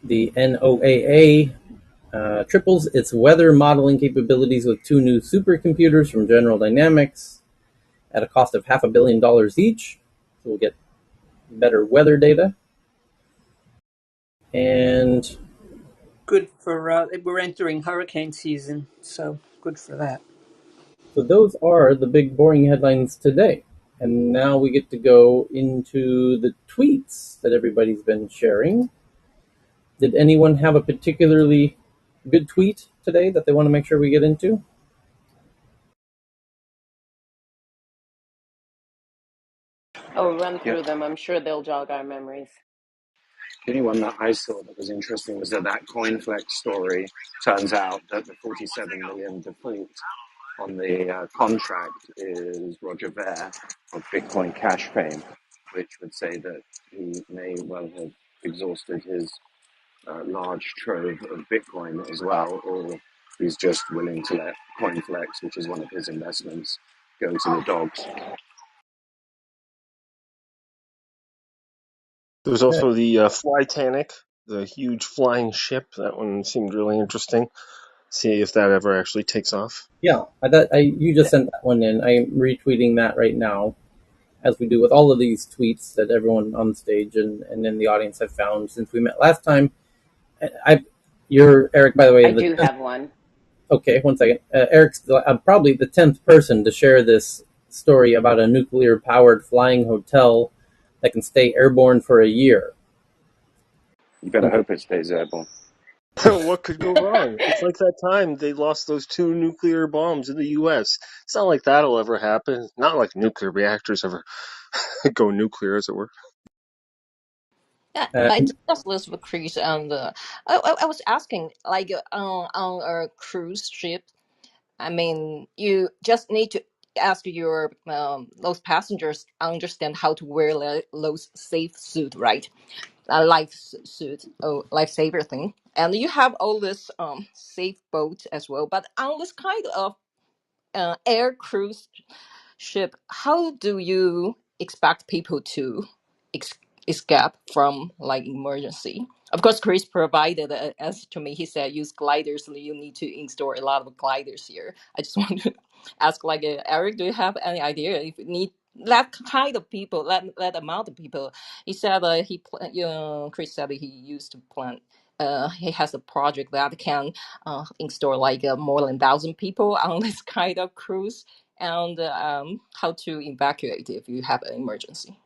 the NOAA triples its weather modeling capabilities with two new supercomputers from General Dynamics at a cost of $500 million each. So we'll get better weather data. And Good for we're entering hurricane season, so good for that. so those are the big boring headlines today. And now we get to go into the tweets that everybody's been sharing. Did anyone have a particularly good tweet today that they want to make sure we get into? Oh, run Yeah. through them. I'm sure they'll jog our memories. The only one that I saw that was interesting was that CoinFlex story. Turns out that the 47 million default on the contract is Roger Ver of Bitcoin Cash fame, which would say that he may well have exhausted his large trove of Bitcoin as well, or he's just willing to let CoinFlex, which is one of his investments, go to the dogs. There's also the Flytanic, the huge flying ship. That one seemed really interesting. See if that ever actually takes off. Yeah, you just sent that one in. I'm retweeting that right now, as we do with all of these tweets that everyone on stage and in the audience have found since we met last time. You're Eric, by the way. I do have one. Okay, one second. Eric's probably the 10th person to share this story about a nuclear-powered flying hotel that can stay airborne for a year. You better hope it stays airborne. What could go wrong? It's like that time they lost those two nuclear bombs in the U.S. It's not like that'll ever happen. Not like nuclear reactors ever go nuclear, as it were. Yeah, Uh, I discussed this with Chris, and I was asking, like, on a cruise ship, I mean, you just need to ask your those passengers understand how to wear those safe suit, right? Life suit, oh, lifesaver thing, and you have all this safe boat as well. But on this kind of air cruise ship, how do you expect people to ex- escape from like emergency? Of course, Chris provided as to me. He said use gliders. You need to install a lot of gliders here. I just want to ask, like, Eric, do you have any idea if you need that kind of people, that amount of people? He said Chris said he used to plan. He has a project that can install like more than 1,000 people on this kind of cruise, and how to evacuate if you have an emergency.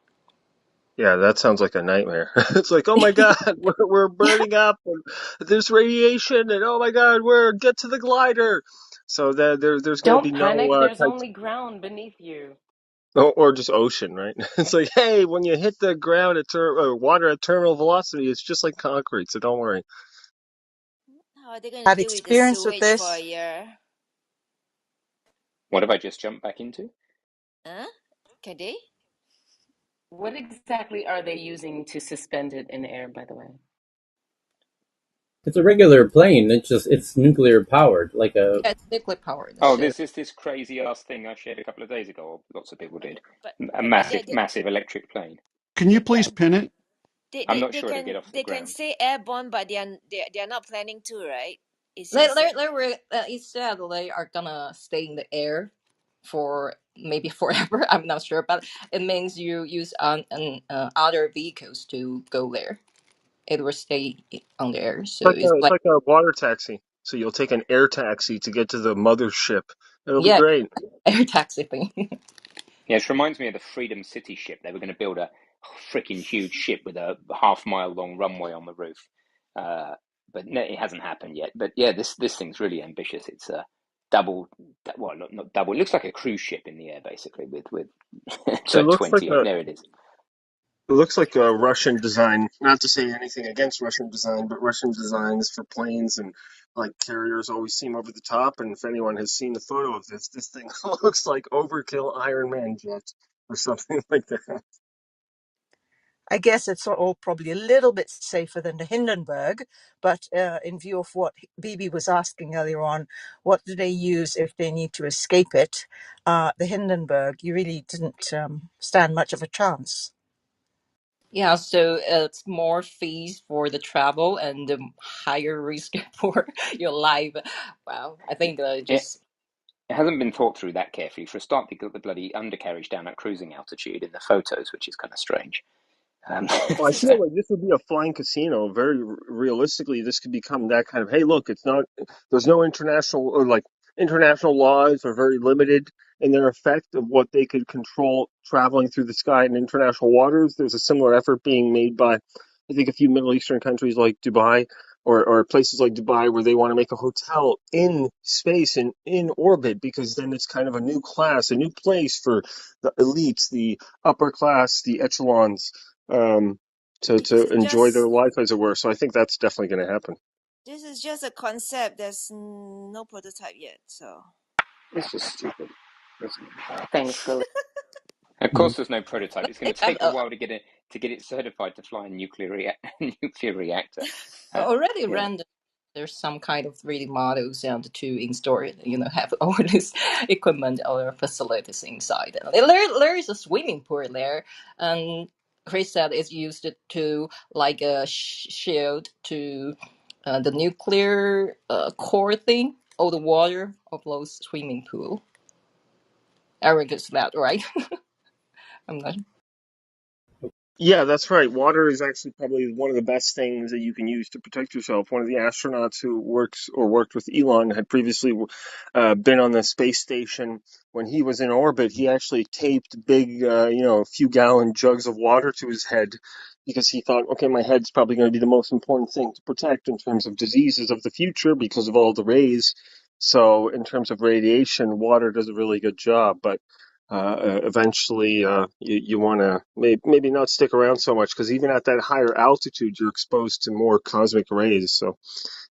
Yeah, that sounds like a nightmare. It's like, oh my God, we're burning up, and there's radiation, and oh my God, we're get to the glider. So there's going to Don't be no panic. There's only ground beneath you. or just ocean, right? It's like, hey, when you hit the ground at water at terminal velocity, it's just like concrete, so don't worry. How are they going to Had deal with the experience with sewage for a this. year? What have I just jumped back into? Huh? Can they? What exactly are they using to suspend it in air, by the way? it's a regular plane. It's nuclear powered, like a Yeah, it's nuclear powered Oh, ship. this is this crazy ass thing I shared a couple of days ago. Or lots of people did. But A but massive, massive electric plane. Can you please pin it? I'm not sure it'll get off the they can ground. say airborne, but they are not planning to, right? It's They, just they, they were, it said they are gonna stay in the air for maybe forever. I'm not sure, but it means you use other vehicles to go there. It will stay on the air, so it's It's like, like a water taxi. So you'll take an air taxi to get to the mothership. It'll be yeah, great. air taxi thing. Yeah, it reminds me of the Freedom City ship. They were going to build a freaking huge ship with a half-mile long runway on the roof, but no, it hasn't happened yet. But yeah, this thing's really ambitious. It's a double, well, not double. It looks like a cruise ship in the air, basically, with It so looks like 28. There it is. a Russian design. Not to say anything against Russian design, but Russian designs for planes and like carriers always seem over the top. And if anyone has seen the photo of this thing looks like overkill Iron Man jet or something like that. I guess it's all probably a little bit safer than the Hindenburg, but in view of what Bibi was asking earlier on, what do they use if they need to escape it? The Hindenburg, you really didn't stand much of a chance. Yeah, so it's more fees for the travel and higher risk for your life. Wow, I think It, just it hasn't been thought through that carefully. For a start, they got the bloody undercarriage down at cruising altitude in the photos, which is kind of strange. Well, I So, feel like this would be a flying casino. Very realistically, this could become that kind of, hey, look, it's not, there's no international or like international laws are very limited in their effect of what they could control traveling through the sky in international waters. There's a similar effort being made by, I think, a few Middle Eastern countries like Dubai or places like Dubai where they want to make a hotel in space and in orbit because then it's kind of a new class, a new place for the elites, the upper class, the echelons. Um, to this is enjoy their just life, as it were. So I think that's definitely going to happen. a concept. There's no prototype yet. So it's just stupid. Thanks, Philip. Of course, there's no prototype. It's going they to have take a while to get it certified to fly a nuclear reactor. already Yeah, rendered. There's some kind of 3D models and to install it, have all this equipment or facilities inside. And there is a swimming pool there, and Chris said it's used to like a shield to the nuclear core thing, all the water of those swimming pool. Eric is that right? I'm not. Yeah, that's right. Water is actually probably one of the best things that you can use to protect yourself. One of the astronauts who works or worked with Elon had previously been on the space station. When he was in orbit, he actually taped big, a few gallon jugs of water to his head because he thought, okay, my head's probably going to be the most important thing to protect in terms of diseases of the future because of all the rays. So, in terms of radiation, water does a really good job. But eventually you want to maybe not stick around so much because even at that higher altitude you're exposed to more cosmic rays, so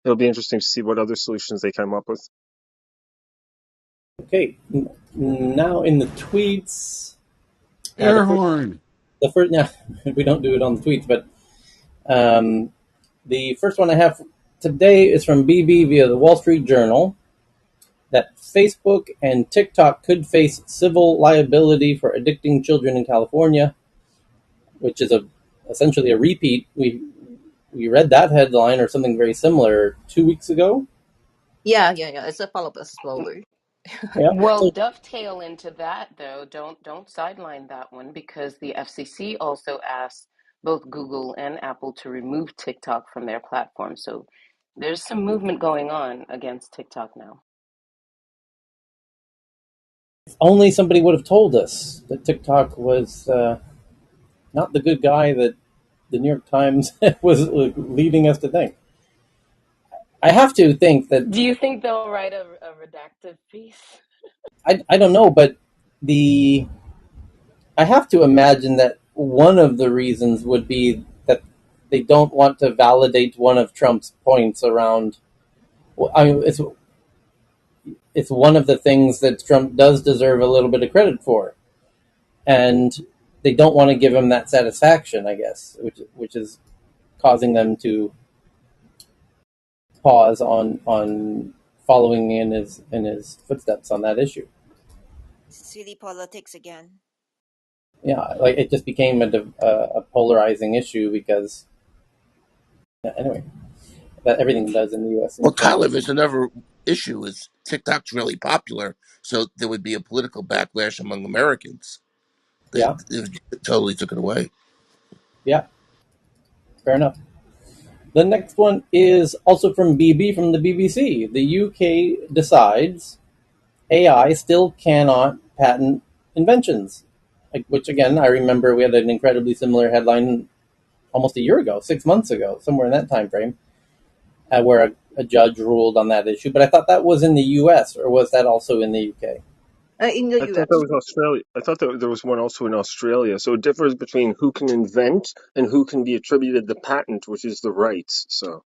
it'll be interesting to see what other solutions they come up with. Okay, now in the tweets, Air horn. the first, now we don't do it on the tweets, but um, the first one I have today is from BB via the Wall Street Journal that Facebook and TikTok could face civil liability for addicting children in California, which is essentially a repeat. We read that headline or something very similar 2 weeks ago. Yeah. It's a follow up slowly. Yeah. Well, So dovetail into that though. Don't sideline that one because the FCC also asked both Google and Apple to remove TikTok from their platform. So there's some movement going on against TikTok now. if only somebody would have told us that TikTok was not the good guy that the New York Times was leading us to think. I have to think that Do you think they'll write a redacted piece? I don't know, but the I have to imagine that one of the reasons would be that they don't want to validate one of Trump's points around. I mean, it's one of the things that Trump does deserve a little bit of credit for, and they don't want to give him that satisfaction, I guess, which is causing them to pause on following in his footsteps on that issue. silly politics again. Yeah, like it just became a polarizing issue because anyway. that everything does in the U.S. Well, seems Tyler, focused. there's another issue: is TikTok's really popular, so there would be a political backlash among Americans. They, Yeah, they totally took it away. yeah, fair enough. The next one is also from BB from the BBC. The UK decides AI still cannot patent inventions. Which again, I remember we had an incredibly similar headline almost a year ago, 6 months ago, somewhere in that time frame, where a judge ruled on that issue. But I thought that was in the U.S. or was that also in the U.K.? In the I thought that US. was Australia. I thought that there was one also in Australia. So it differs between who can invent and who can be attributed the patent, which is the rights. So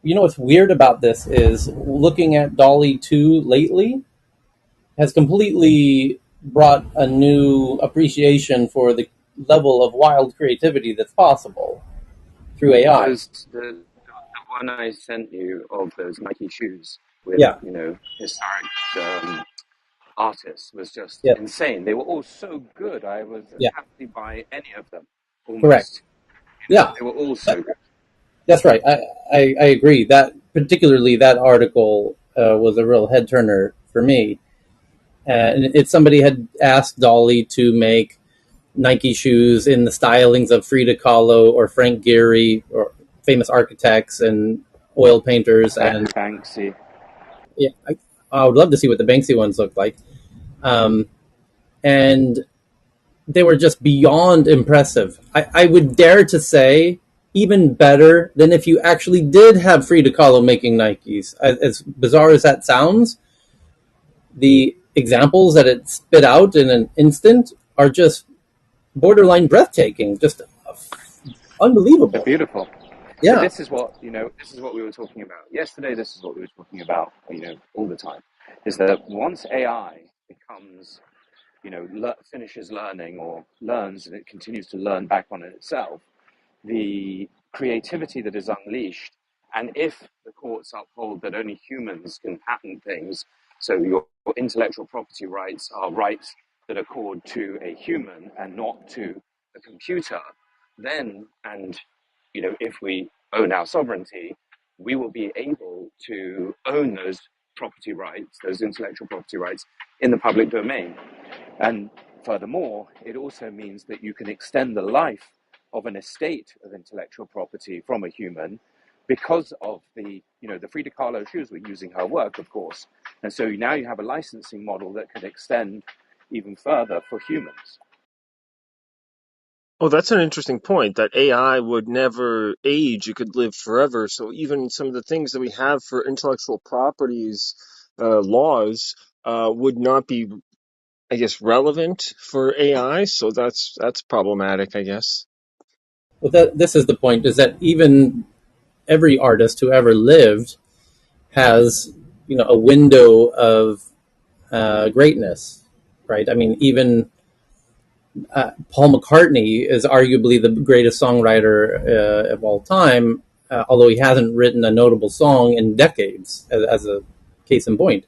You know what's weird about this is looking at Dolly 2 lately has completely brought a new appreciation for the level of wild creativity that's possible through AI. The one I sent you of those Nike shoes with, Yeah, historic artists was just yeah, insane. They were all so good. I was yeah, happy by any of them, correct. almost. Yeah, They were all that, so good. that's right. I agree. That particularly that article was a real head turner for me. And it's somebody had asked Dolly to make Nike shoes in the stylings of Frida Kahlo or Frank Gehry or famous architects and oil painters. And Banksy. yeah, I would love to see what the Banksy ones look like. Um, and they were just beyond impressive. I would dare to say even better than if you actually did have Frida Kahlo making Nikes. As bizarre as that sounds, the examples that it spit out in an instant are just borderline breathtaking, just They're unbelievable. beautiful. But Yeah, this is what we were talking about yesterday. This is what we were talking about, all the time. Is that once AI becomes, finishes learning or learns and it continues to learn back on itself, the creativity that is unleashed, and if the courts uphold that only humans can patent things, so your intellectual property rights are rights that accord to a human and not to a computer, then, and if we own our sovereignty, we will be able to own those property rights, those intellectual property rights, in the public domain. And furthermore, it also means that you can extend the life of an estate of intellectual property from a human because of the Frida Kahlo shoes were using her work, of course. And so now you have a licensing model that can extend even further for humans. oh, that's an interesting point. That AI would never age; it could live forever. So even some of the things that we have for intellectual properties laws would not be, I guess, relevant for AI. So that's problematic, I guess. well, this is the point: is that even every artist who ever lived has a window of greatness, right? I mean, even Paul McCartney is arguably the greatest songwriter of all time, although he hasn't written a notable song in decades, as a case in point.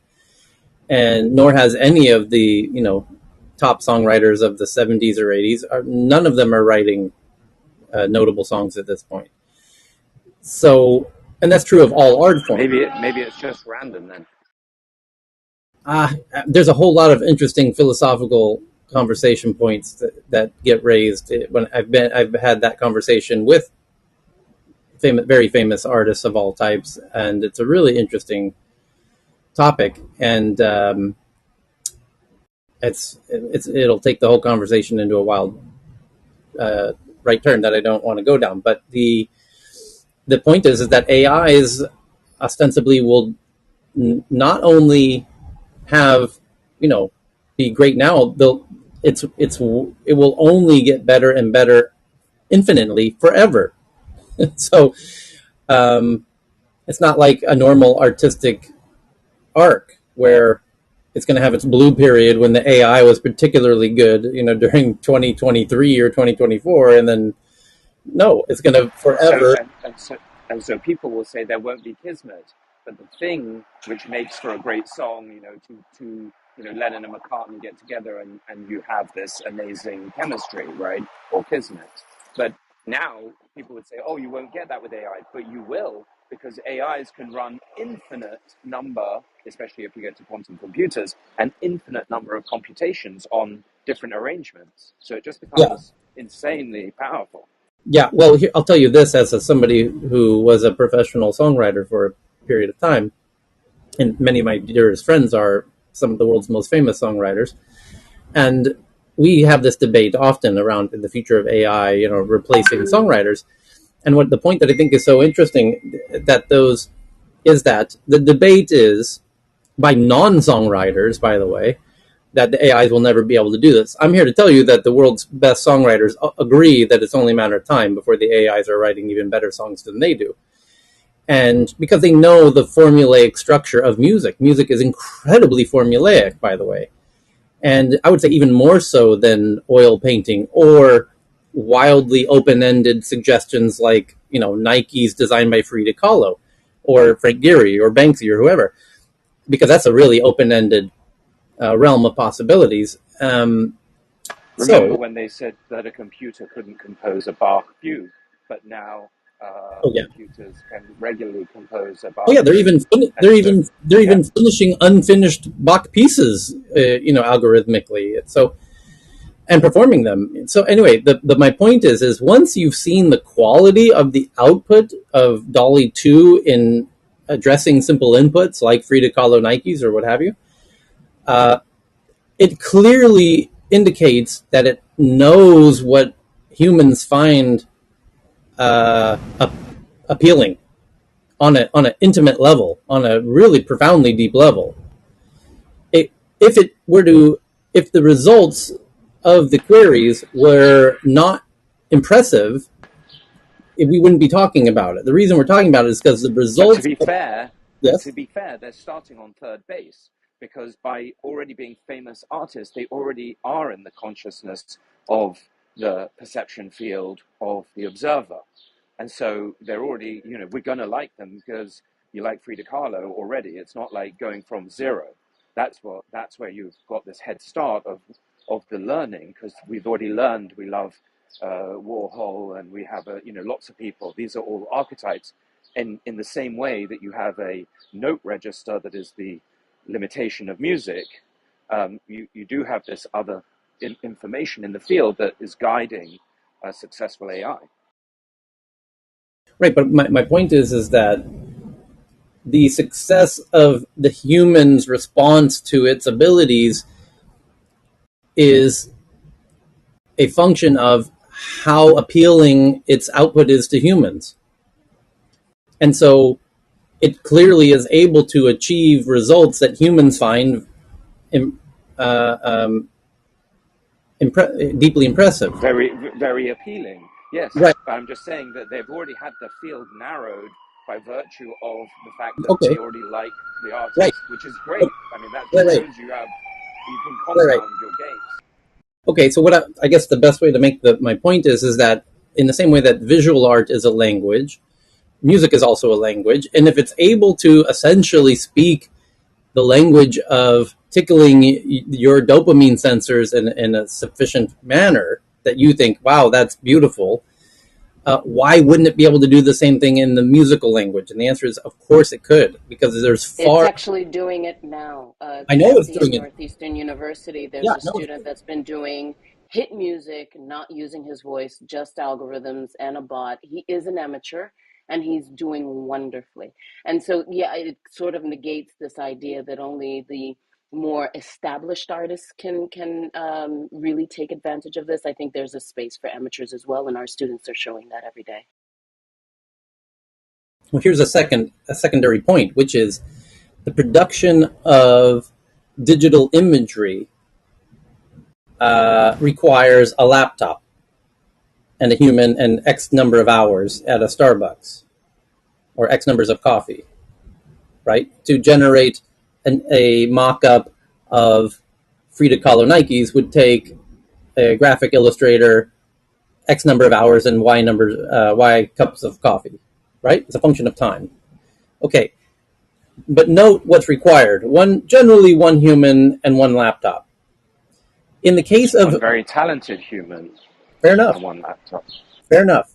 And nor has any of the top songwriters of the 70s or 80s. None of them are writing notable songs at this point. So, and that's true of all art forms. Maybe it's just random then. Uh, there's a whole lot of interesting philosophical conversation points that get raised when I've had that conversation with very famous artists of all types, and it's a really interesting topic. And it'll take the whole conversation into a wild right turn that I don't want to go down. But the point is that AIs ostensibly will not only have be great now. It will only get better and better infinitely forever. So um, it's not like a normal artistic arc where it's going to have its blue period when the AI was particularly good, during 2023 or 2024, and then no, it's going to And so, forever. and so people will say there won't be kismet, but the thing which makes for a great song, Lennon and McCartney get together and you have this amazing chemistry, right? Or kismet. But Now, people would say, oh, you won't get that with AI, but you will, because AIs can run infinite number, especially if we get to quantum computers, an infinite number of computations on different arrangements. So it just Yeah. becomes insanely powerful. Yeah. Well, here, I'll tell you this as somebody who was a professional songwriter for a period of time, and many of my dearest friends are some of the world's most famous songwriters. And we have this debate often around the future of AI, replacing songwriters. And what the point that I think is so interesting is that the debate is by non-songwriters, by the way, that the AIs will never be able to do this. I'm here to tell you that the world's best songwriters agree that it's only a matter of time before the AIs are writing even better songs than they do. And because they know the formulaic structure of music. Music is incredibly formulaic, by the way. And I would say even more so than oil painting or wildly open-ended suggestions like, Nike's designed by Frida Kahlo or Frank Gehry or Banksy or whoever, because that's a really open-ended realm of possibilities. Remember So, when they said that a computer couldn't compose a Bach fugue, but now oh yeah, computers can regularly compose a oh Bach yeah, they're fugue. even And so, they're yeah, even finishing unfinished Bach pieces, algorithmically. So and performing them. So anyway, my point is once you've seen the quality of the output of Dolly 2 in addressing simple inputs like Frida Kahlo Nikes or what have you, uh, it clearly indicates that it knows what humans find appealing on an intimate level, on a really profoundly deep level. It, if it were to, if the results of the queries were not impressive, we wouldn't be talking about it. The reason we're talking about it is because the but to results. be fair, Yes. they're starting on third base because by already being famous artists, they already are in the consciousness of the perception field of the observer. And so they're already, we're going to like them because you like Frida Kahlo already. It's not like going from zero. That's where you've got this head start of the learning because we've already learned we love Warhol and we have lots of people. These are all archetypes. In the same way that you have a note register that is the limitation of music, you do have this other information in the field that is guiding a successful AI. Right, but my point is that the success of the human's response to its abilities is a function of how appealing its output is to humans. And so it clearly is able to achieve results that humans find uh, um, deeply impressive. Very, very appealing. Yes, Right. but I'm just saying that they've already had the field narrowed by virtue of the fact that Okay. they already like the Right. artist, which is great. I mean, that Right. just Right. shows you can Right. Right. compound your gains. Okay. So I guess the best way to make my point is that in the same way that visual art is a language, music is also a language, and if it's able to essentially speak the language of tickling your dopamine sensors in a sufficient manner that you think, wow, that's beautiful, why wouldn't it be able to do the same thing in the musical language? And the answer is, of course it could, because there's It's far. actually doing it now. I know it's Kathy at doing it. Northeastern University, Yeah, there's a no, it's student that's been doing hit music, not using his voice, just algorithms and a bot. He is an amateur and he's doing wonderfully. And so, yeah, it sort of negates this idea that only the more established artists can really take advantage of this. I think there's a space for amateurs as well, and our students are showing that every day. well, here's a secondary point, which is the production of digital imagery requires a laptop and a human and X number of hours at a Starbucks or X numbers of coffee, right? To generate a mock up of Frida Kahlo Nikes would take a graphic illustrator X number of hours and Y cups of coffee, right? It's a function of time. Okay, but note what's required: generally one human and one laptop. In the case One of very talented human fair enough, and one laptop. fair enough.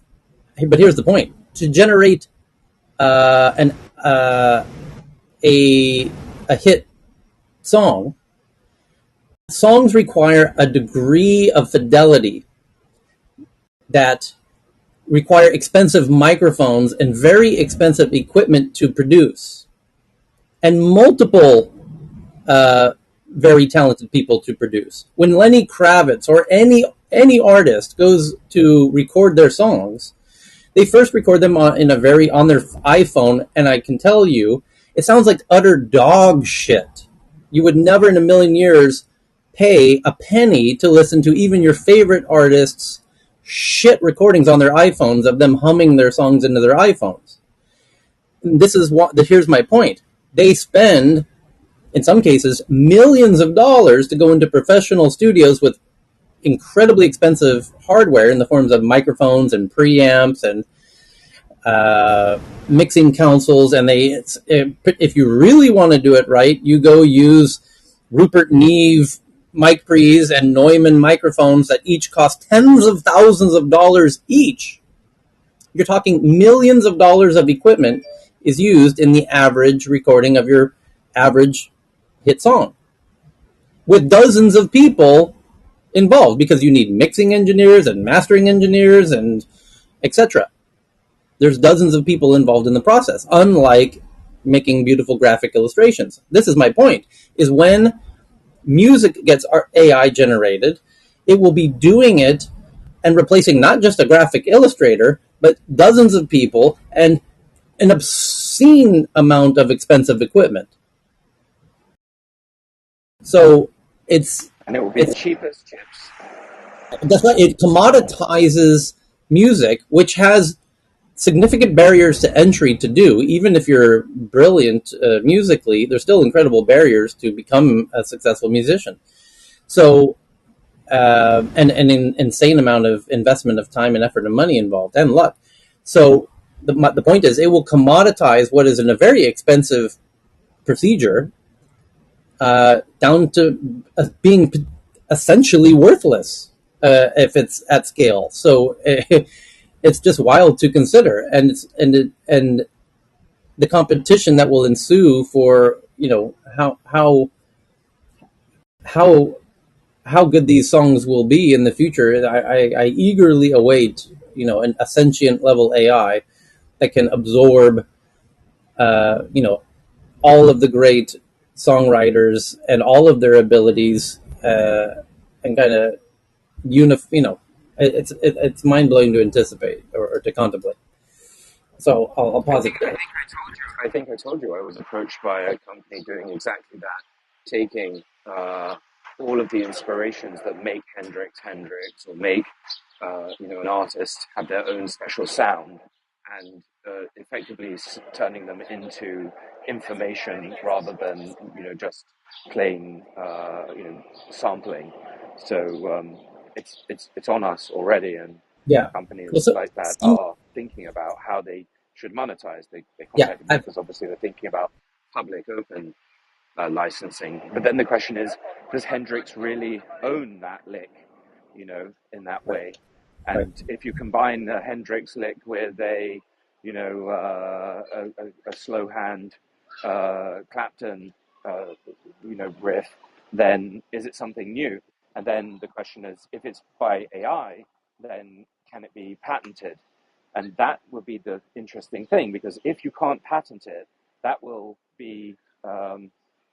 but here's the point: to generate an a hit song, songs require a degree of fidelity that require expensive microphones and very expensive equipment to produce, and multiple very talented people to produce. When Lenny Kravitz or any artist goes to record their songs, they first record them on their iPhone, and I can tell you, it sounds like utter dog shit. You would never in a million years pay a penny to listen to even your favorite artists' shit recordings on their iPhones of them humming their songs into their iPhones. This is what here's my point. They spend, in some cases, millions of dollars to go into professional studios with incredibly expensive hardware in the forms of microphones and preamps and mixing consoles. And if you really want to do it right, you go use Rupert Neve mic pre's and Neumann microphones that each cost tens of thousands of dollars each. You're talking millions of dollars of equipment is used in the average recording of your average hit song, with dozens of people involved, because you need mixing engineers and mastering engineers and etc. There's dozens of people involved in the process, unlike making beautiful graphic illustrations. This is my point, is when music gets AI generated, it will be doing it and replacing not just a graphic illustrator, but dozens of people and an obscene amount of expensive equipment. So And it will be cheap as chips. that's right. It commoditizes music, which has significant barriers to entry to do. Even if you're brilliant musically, there's still incredible barriers to become a successful musician. So, and an insane amount of investment of time and effort and money involved, and luck. So the point is, it will commoditize what is in a very expensive procedure down to being essentially worthless if it's at scale. So it's just wild to consider, and the competition that will ensue for how how good these songs will be in the future. I eagerly await a sentient level AI that can absorb all of the great songwriters and all of their abilities and kind of it's mind blowing to anticipate or to contemplate. So I'll pause it there. I think I told you I was approached by a company doing exactly that, taking all of the inspirations that make Hendrix, or make an artist have their own special sound, and effectively turning them into information rather than just plain sampling. So it's on us already, and Yeah. Well, companies so, like that are thinking about how they should monetize. They yeah, contact me because obviously they're thinking about public open licensing. But then the question is, does Hendrix really own that lick, in that right, way? right. And if you combine the Hendrix lick with a slow hand Clapton, riff, then is it something new? And then the question is, if it's by AI, then can it be patented? And that would be the interesting thing, because if you can't patent it, that will be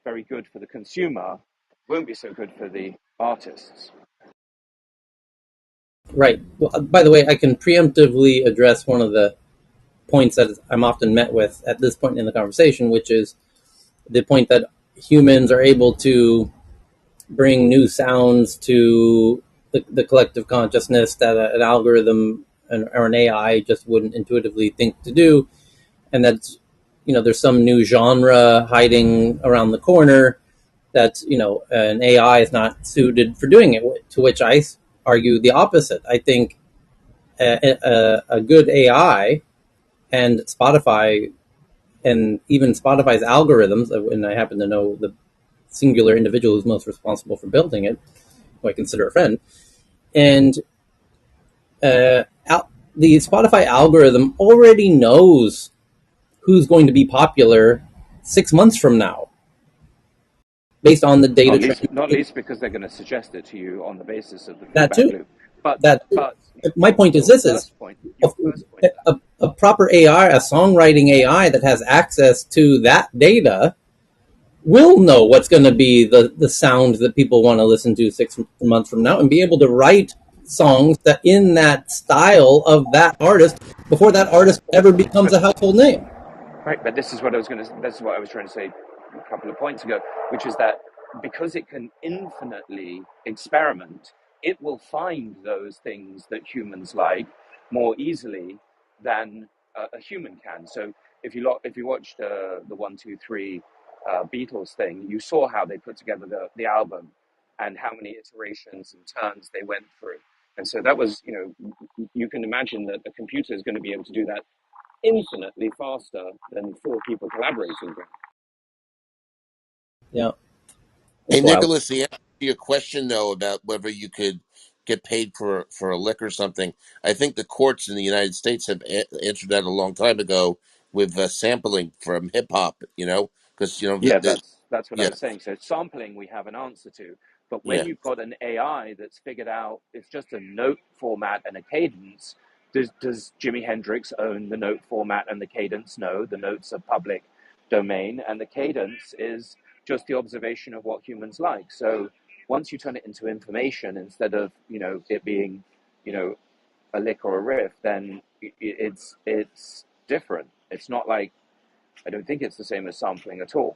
very good for the consumer, won't be so good for the artists. Right. Well, by the way, I can preemptively address one of the points that I'm often met with at this point in the conversation, which is the point that humans are able to bring new sounds to the collective consciousness that an algorithm or an AI just wouldn't intuitively think to do, and that's there's some new genre hiding around the corner that an AI is not suited for doing it. To which I argue the opposite. I think a good AI and Spotify, and even Spotify's algorithms, and I happen to know the singular individual who's most responsible for building it, who I consider a friend, and the Spotify algorithm already knows who's going to be popular 6 months from now based on the data Not transmitted. least because they're going to suggest it to you on the basis of the That feedback too. loop. But That too. but My point is this: is your first point there. a proper AI, a songwriting AI that has access to that data will know what's going to be the sound that people want to listen to 6 months from now, and be able to write songs that in that style of that artist before that artist ever becomes But a household name. right, but this is what I was going to. This is what I was trying to say a couple of points ago, which is that because it can infinitely experiment, it will find those things that humans like more easily than a human can. So if you watched the 1, 2, 3 Beatles thing, you saw how they put together the album and how many iterations and turns they went through. And so that was, you can imagine that a computer is going to be able to do that infinitely faster than four people collaborating. Yeah, Hey, it's wild. Nicholas, the answer to your question, though, about whether you could get paid for a lick or something, I think the courts in the United States have answered that a long time ago with sampling from hip hop, because, Yeah, that's what I yeah, was saying. So sampling, we have an answer to, but when yeah. you've got an AI that's figured out it's just a note format and a cadence, does Jimi Hendrix own the note format and the cadence? No, the notes are public domain, and the cadence is just the observation of what humans like. So once you turn it into information instead of it being you know a lick or a riff, then it's different. It's not like I don't think it's the same as sampling at all.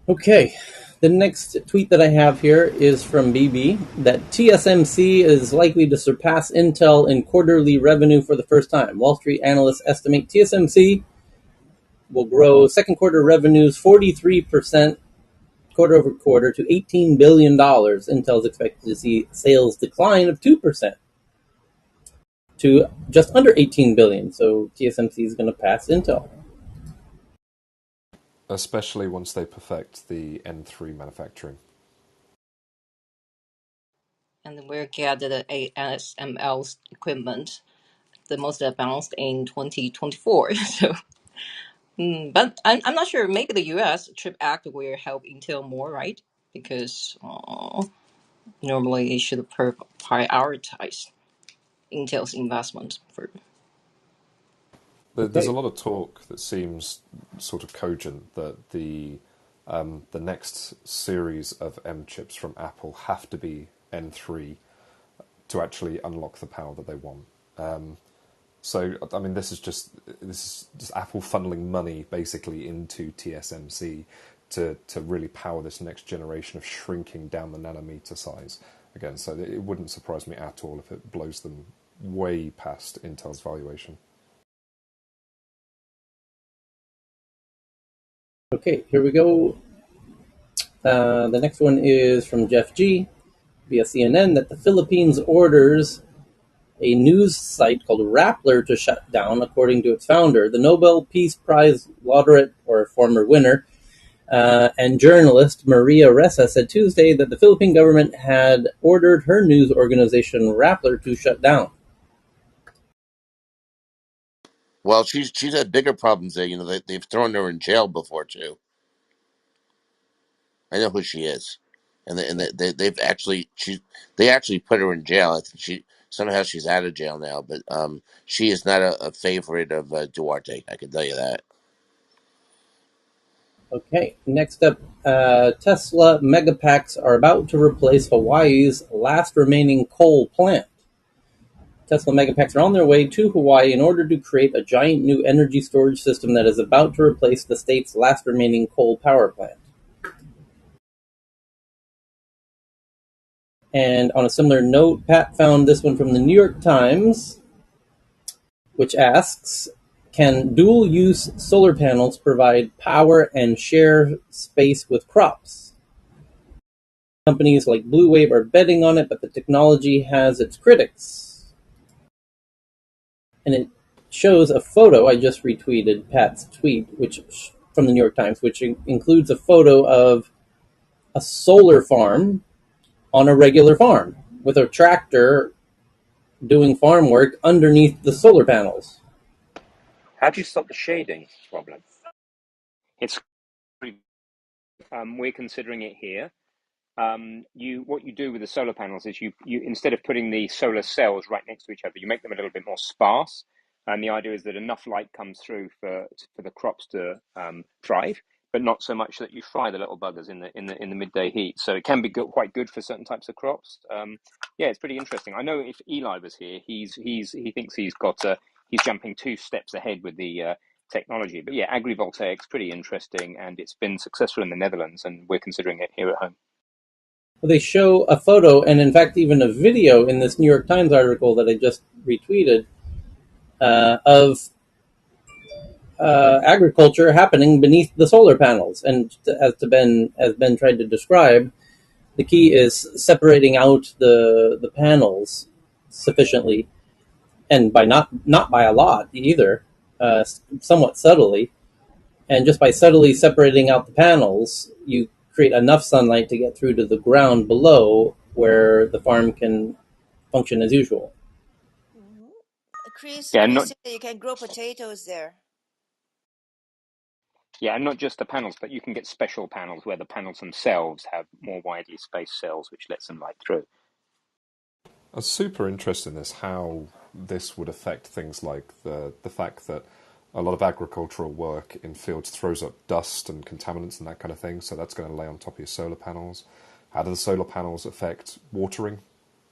Okay, the next tweet that I have here is from BB that TSMC is likely to surpass Intel in quarterly revenue for the first time. Wall Street analysts estimate TSMC will grow second quarter revenues 43% quarter over quarter to $18 billion. Intel is expected to see sales decline of 2% to just under 18 billion. So TSMC is going to pass Intel. Especially once they perfect the N3 manufacturing. And we'll get the ASML equipment, the most advanced in 2024. So, but I'm not sure. Maybe the U.S. Chip Act will help Intel more, right? Because normally it should prioritize Intel's investment for. There's a Okay. lot of talk that seems sort of cogent that the next series of M chips from Apple have to be N3 to actually unlock the power that they want. So I mean, this is just Apple funneling money basically into TSMC to really power this next generation of shrinking down the nanometer size again. So it wouldn't surprise me at all if it blows them way past Intel's valuation. Okay, here we go. The next one is from Jeff G. via CNN that the Philippines orders a news site called Rappler to shut down, according to its founder. The Nobel Peace Prize laureate, or former winner, and journalist Maria Ressa said Tuesday that the Philippine government had ordered her news organization Rappler to shut down. Well, she's had bigger problems there. They've thrown her in jail before too. I know who she is, and they've actually they actually put her in jail. I think she's out of jail now, but she is not a favorite of Duarte. I can tell you that. Okay, next up, Tesla megapacks are about to replace Hawaii's last remaining coal plant. Tesla megapacks are on their way to Hawaii in order to create a giant new energy storage system that is about to replace the state's last remaining coal power plant. And on a similar note, Pat found this one from the New York Times, which asks, can dual-use solar panels provide power and share space with crops? Companies like Blue Wave are betting on it, but the technology has its critics. And it shows a photo. I just retweeted Pat's tweet, which from the New York Times, which includes a photo of a solar farm on a regular farm with a tractor doing farm work underneath the solar panels. How do you stop the shading problem? It's we're considering it here. What you do with the solar panels is you instead of putting the solar cells right next to each other, you make them a little bit more sparse. And the idea is that enough light comes through for the crops to thrive, but not so much that you fry the little buggers in the midday heat. So it can be quite good for certain types of crops. Yeah, it's pretty interesting. I know if Eli was here, he thinks he's jumping two steps ahead with the technology. But yeah, agrivoltaics pretty interesting, and it's been successful in the Netherlands, and we're considering it here at home. They show a photo, and in fact, even a video in this New York Times article that I just retweeted of agriculture happening beneath the solar panels. And as Ben tried to describe, the key is separating out the panels sufficiently, and by not by a lot either, somewhat subtly. And just by subtly separating out the panels, you create enough sunlight to get through to the ground below where the farm can function as usual. Hmm. Chris, Yeah, and Chris not said that you can grow potatoes there. yeah, and not just the panels, but you can get special panels where the panels themselves have more widely spaced cells, which lets some light through. I'm super interested in this, how this would affect things like the fact that a lot of agricultural work in fields throws up dust and contaminants and that kind of thing. So that's going to lay on top of your solar panels. How do the solar panels affect watering,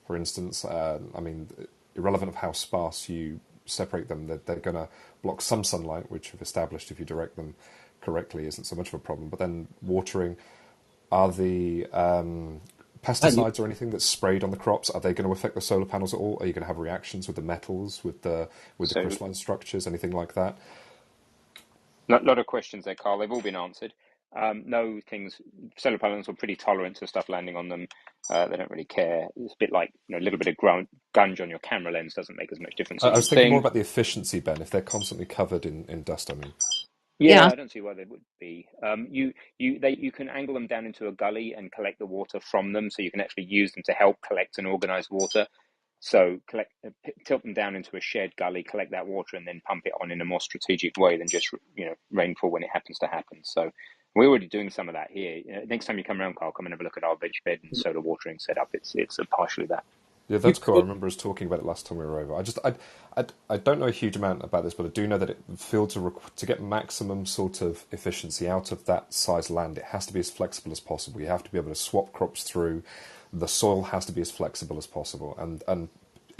for instance? I mean, irrelevant of how sparse you separate them, they're going to block some sunlight, which we've established if you direct them correctly isn't so much of a problem. But then watering, are the pesticides or anything that's sprayed on the crops, are they going to affect the solar panels at all? Are you going to have reactions with the metals, with the So, crystalline structures, anything like that? not a lot of questions there, Carl. They've all been answered. No things. Solar panels are pretty tolerant to stuff landing on them. They don't really care. It's a bit like a little bit of gunge on your camera lens doesn't make as much difference I, as I was you'd thinking more think. about the efficiency, Ben, if they're constantly covered in dust, I mean. Yeah, Yeah. I don't see why they would be. You can angle them down into a gully and collect the water from them, so you can actually use them to help collect and organize water. So tilt them down into a shared gully, collect that water, and then pump it on in a more strategic way than just rainfall when it happens to happen. So we're already doing some of that here. Next time you come around, Carl, come and have a look at our veg bed and solar watering setup. It's partially that. Yeah, You that's cool. I could, remember us talking about it last time we were over. I don't know a huge amount about this, but I do know that to get maximum sort of efficiency out of that size land, it has to be as flexible as possible. You have to be able to swap crops through. The soil has to be as flexible as possible, and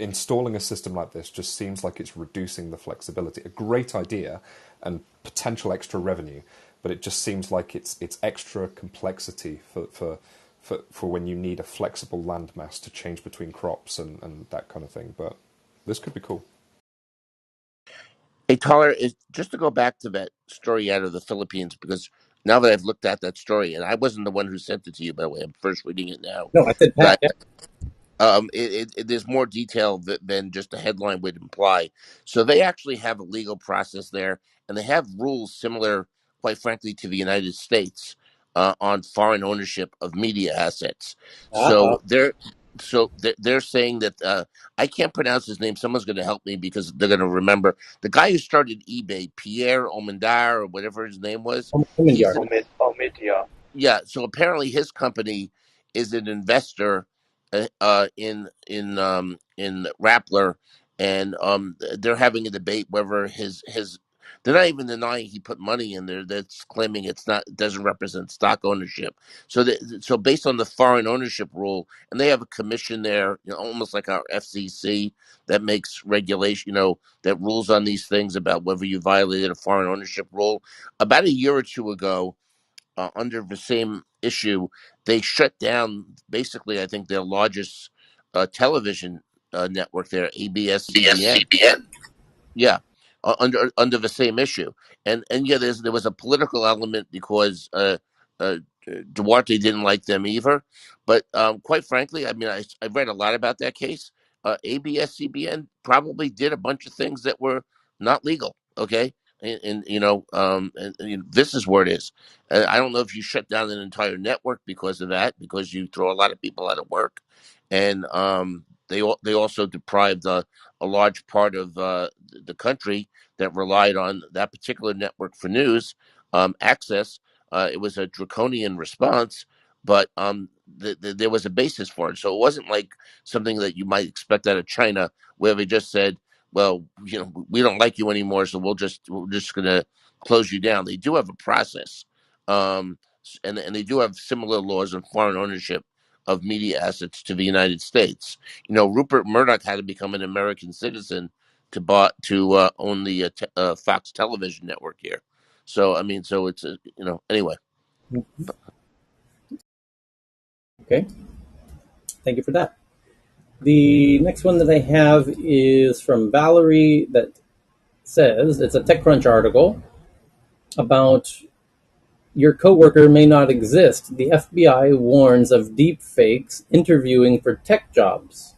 installing a system like this just seems like it's reducing the flexibility. A great idea and potential extra revenue, but it just seems like it's extra complexity for when you need a flexible landmass to change between crops and that kind of thing. But this could be cool. Hey, Tyler, just to go back to that story out of the Philippines, because now that I've looked at that story, and I wasn't the one who sent it to you, by the way, I'm first reading it now. no, I said Pat. But Yeah. there's more detail than just the headline would imply. So they actually have a legal process there, and they have rules similar, quite frankly, to the United States on foreign ownership of media assets. Uh-huh. They're saying that I can't pronounce his name. Someone's going to help me because they're going to remember the guy who started eBay, Pierre Omendar or whatever his name was. He's Yard. an Omidyar. yeah. So apparently his company is an investor in Rappler, and they're having a debate whether his they're not even denying he put money in there. That's claiming it doesn't represent stock ownership. So based on the foreign ownership rule, and they have a commission there, almost like our FCC that makes regulation, that rules on these things about whether you violated a foreign ownership rule. About a year or two ago, under the same issue, they shut down basically, I think, their largest television network there, ABS-CBN. BSCBN. Yeah, under the same issue, and yeah, there was a political element because uh, Duarte didn't like them either. But quite frankly, I mean, I read a lot about that case. ABS-CBN probably did a bunch of things that were not legal. Okay, and this is where it is. I don't know if you shut down an entire network because of that, because you throw a lot of people out of work, and they also deprived a large part of the country that relied on that particular network for news access. It was a draconian response, but there was a basis for it. So it wasn't like something that you might expect out of China, where they just said, "Well, we don't like you anymore, so we're just gonna close you down." They do have a process, and they do have similar laws on foreign ownership of media assets to the United States. Rupert Murdoch had to become an American citizen to own the Fox television network here. So I mean, so it's anyway. Okay, thank you for that. The next one that I have is from Valerie that says it's a TechCrunch article about your coworker may not exist. The FBI warns of deepfakes interviewing for tech jobs.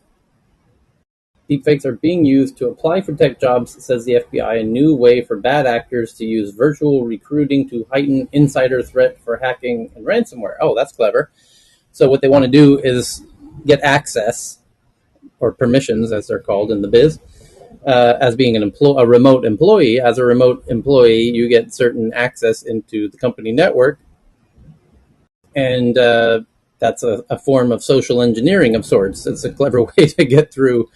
Deepfakes are being used to apply for tech jobs, says the FBI, a new way for bad actors to use virtual recruiting to heighten insider threat for hacking and ransomware. Oh, that's clever. So what they want to do is get access, or permissions as they're called in the biz, as being a remote employee. As a remote employee, you get certain access into the company network, and that's a form of social engineering of sorts. It's a clever way to get through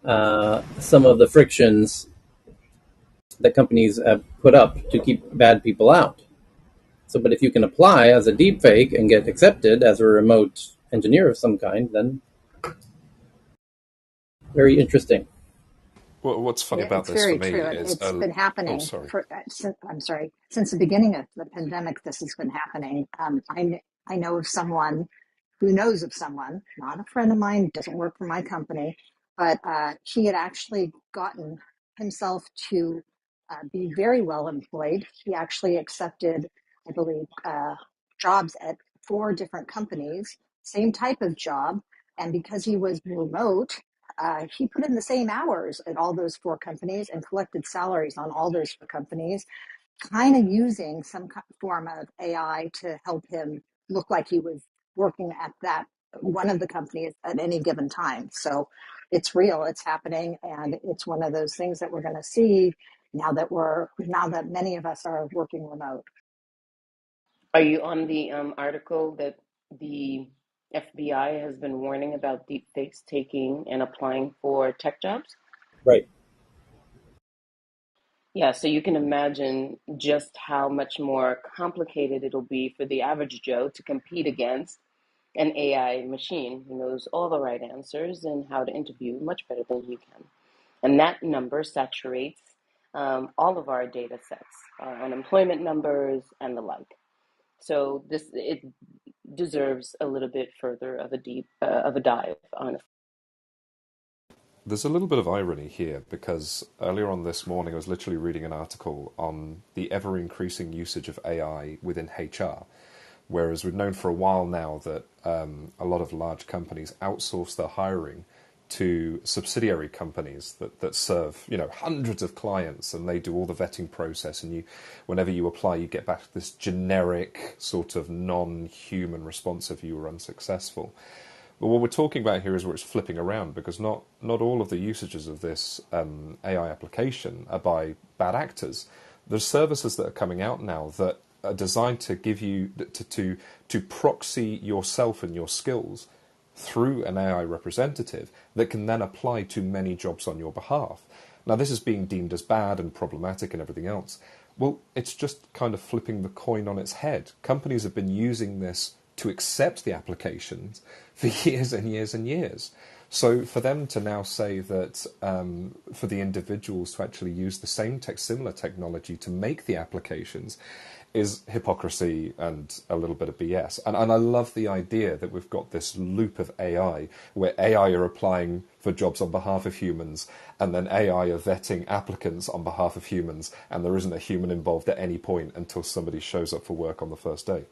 some of the frictions that companies have put up to keep bad people out. So, but if you can apply as a deepfake and get accepted as a remote engineer of some kind, then very interesting. Well, what's funny Yeah, about it's this for very me true, and is, it's been oh, happening sorry. I'm sorry, since the beginning of the pandemic. This has been happening. I know of someone who knows of someone, not a friend of mine, doesn't work for my company, but he had actually gotten himself to be very well employed. He actually accepted, I believe, jobs at 4 different companies, same type of job, and because he was remote, he put in the same hours at all those 4 companies and collected salaries on all those 4 companies, kind of using some form of AI to help him look like he was working at that one of the companies at any given time. So it's real, it's happening, and it's one of those things that we're going to see now that many of us are working remote. Are you on the article that the FBI has been warning about deepfakes taking and applying for tech jobs? Right. Yeah, so you can imagine just how much more complicated it'll be for the average Joe to compete against an AI machine who knows all the right answers and how to interview much better than you can. And that number saturates all of our data sets, our unemployment numbers and the like. So it deserves a little bit further of a deep of a dive, honestly. There's a little bit of irony here because earlier on this morning I was literally reading an article on the ever increasing usage of AI within HR. Whereas we've known for a while now that a lot of large companies outsource their hiring to subsidiary companies that serve hundreds of clients, and they do all the vetting process, and whenever you apply you get back this generic sort of non-human response if you were unsuccessful. But what we're talking about here is where it's flipping around, because not all of the usages of this AI application are by bad actors. There's services that are coming out now that are designed to give you to proxy yourself and your skills through an AI representative that can then apply to many jobs on your behalf. Now, this is being deemed as bad and problematic and everything else. Well, it's just kind of flipping the coin on its head. Companies have been using this to accept the applications for years and years and years. So for them to now say that for the individuals to actually use the same similar technology to make the applications is hypocrisy and a little bit of BS. And I love the idea that we've got this loop of AI where AI are applying for jobs on behalf of humans, and then AI are vetting applicants on behalf of humans, and there isn't a human involved at any point until somebody shows up for work on the first day.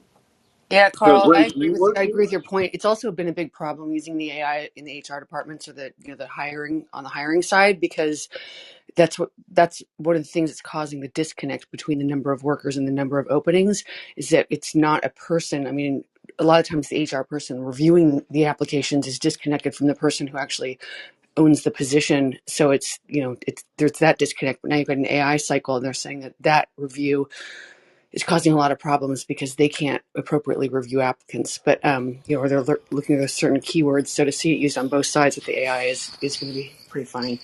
Yeah, So Carl, Liz, you I working? agree with your point. It's also been a big problem using the AI in the HR departments or the hiring on the hiring side, because that's one of the things that's causing the disconnect between the number of workers and the number of openings, is that it's not a person. I mean, a lot of times the HR person reviewing the applications is disconnected from the person who actually owns the position. So it's, it's there's that disconnect. But now you've got an AI cycle, and they're saying that review is causing a lot of problems because they can't appropriately review applicants. But or they're looking at certain keywords. So to see it used on both sides with the AI is going to be pretty funny.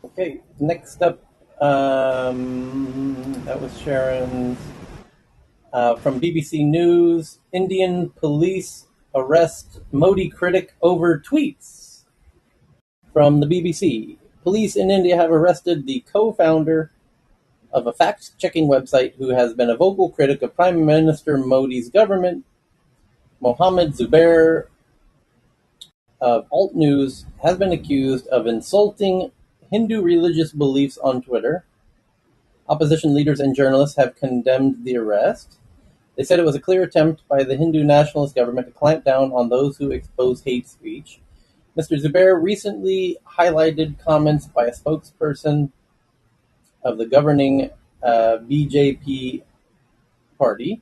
Okay, next up, that was Sharon's. From BBC News, Indian police arrest Modi critic over tweets. From the BBC, police in India have arrested the co-founder of a fact-checking website who has been a vocal critic of Prime Minister Modi's government. Mohammed Zubair of Alt News has been accused of insulting Hindu religious beliefs on Twitter. Opposition leaders and journalists have condemned the arrest. They said it was a clear attempt by the Hindu nationalist government to clamp down on those who expose hate speech. Mr. Zubair recently highlighted comments by a spokesperson of the governing BJP party,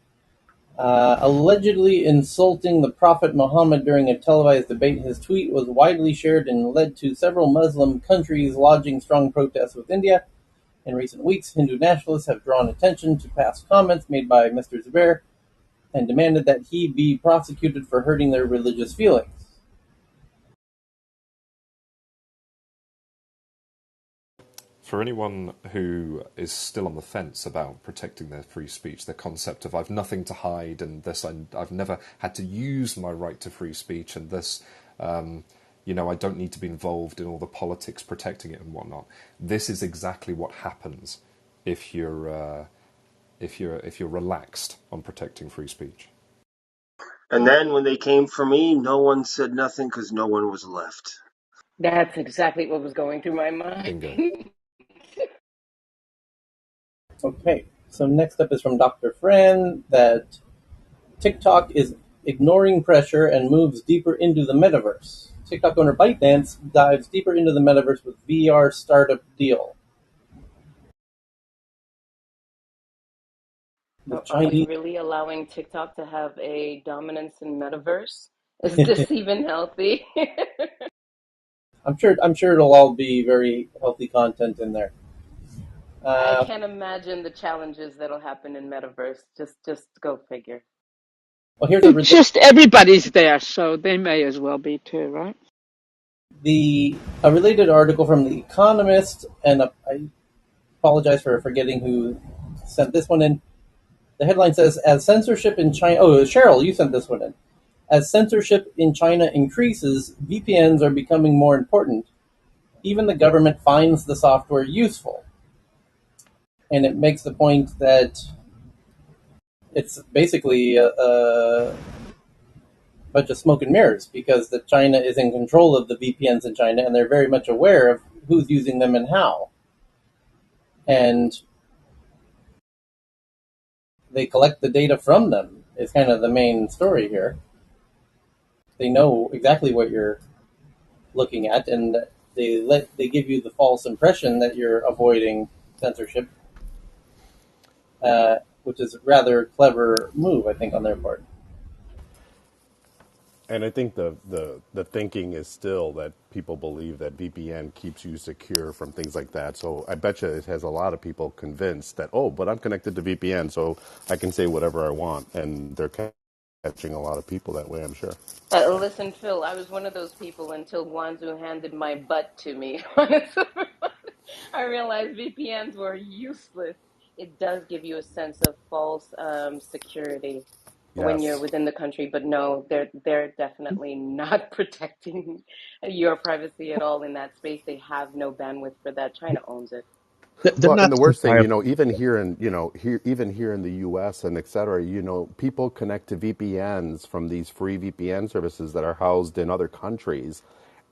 allegedly insulting the Prophet Muhammad during a televised debate. His tweet was widely shared and led to several Muslim countries lodging strong protests with India. In recent weeks, Hindu nationalists have drawn attention to past comments made by Mr. Zubair and demanded that he be prosecuted for hurting their religious feelings. For anyone who is still on the fence about protecting their free speech, the concept of "I've nothing to hide" and this, I've never had to use my right to free speech, and this, I don't need to be involved in all the politics protecting it and whatnot. This is exactly what happens if you're relaxed on protecting free speech. And then when they came for me, no one said nothing because no one was left. That's exactly what was going through my mind. Bingo. Okay, so next up is from Dr. Fran that TikTok is ignoring pressure and moves deeper into the metaverse. TikTok owner ByteDance dives deeper into the metaverse with VR startup deal. The Are we Chinese, really allowing TikTok to have a dominance in metaverse? Is this even healthy? I'm sure it'll all be very healthy content in there. I Uh, can't imagine the challenges that'll happen in metaverse. Just go figure. well, here's It's just everybody's there, so they may as well be too, right? a related article from The Economist, and I apologize for forgetting who sent this one in. The headline says, as censorship in China... Oh, Cheryl, you sent this one in. As censorship in China increases, VPNs are becoming more important. Even the government finds the software useful. And it makes the point that it's basically a bunch of smoke and mirrors because that China is in control of the VPNs in China, and they're very much aware of who's using them and how. And they collect the data from them is kind of the main story here. They know exactly what you're looking at, and they give you the false impression that you're avoiding censorship, which is a rather clever move, I think, on their part. And I think the thinking is still that people believe that VPN keeps you secure from things like that. So I bet you it has a lot of people convinced that, oh, but I'm connected to VPN, so I can say whatever I want. And they're catching a lot of people that way, I'm sure. Listen, Phil, I was one of those people until Guanzu handed my butt to me. Honestly, I realized VPNs were useless. It does give you a sense of false security when you're Yes. within the country, but no, they're definitely not protecting your privacy at all in that space. They have no bandwidth for that. China owns it. They're Well, and not the too worst thing, far. even here in, even here in the U.S. and et cetera, people connect to VPNs from these free VPN services that are housed in other countries,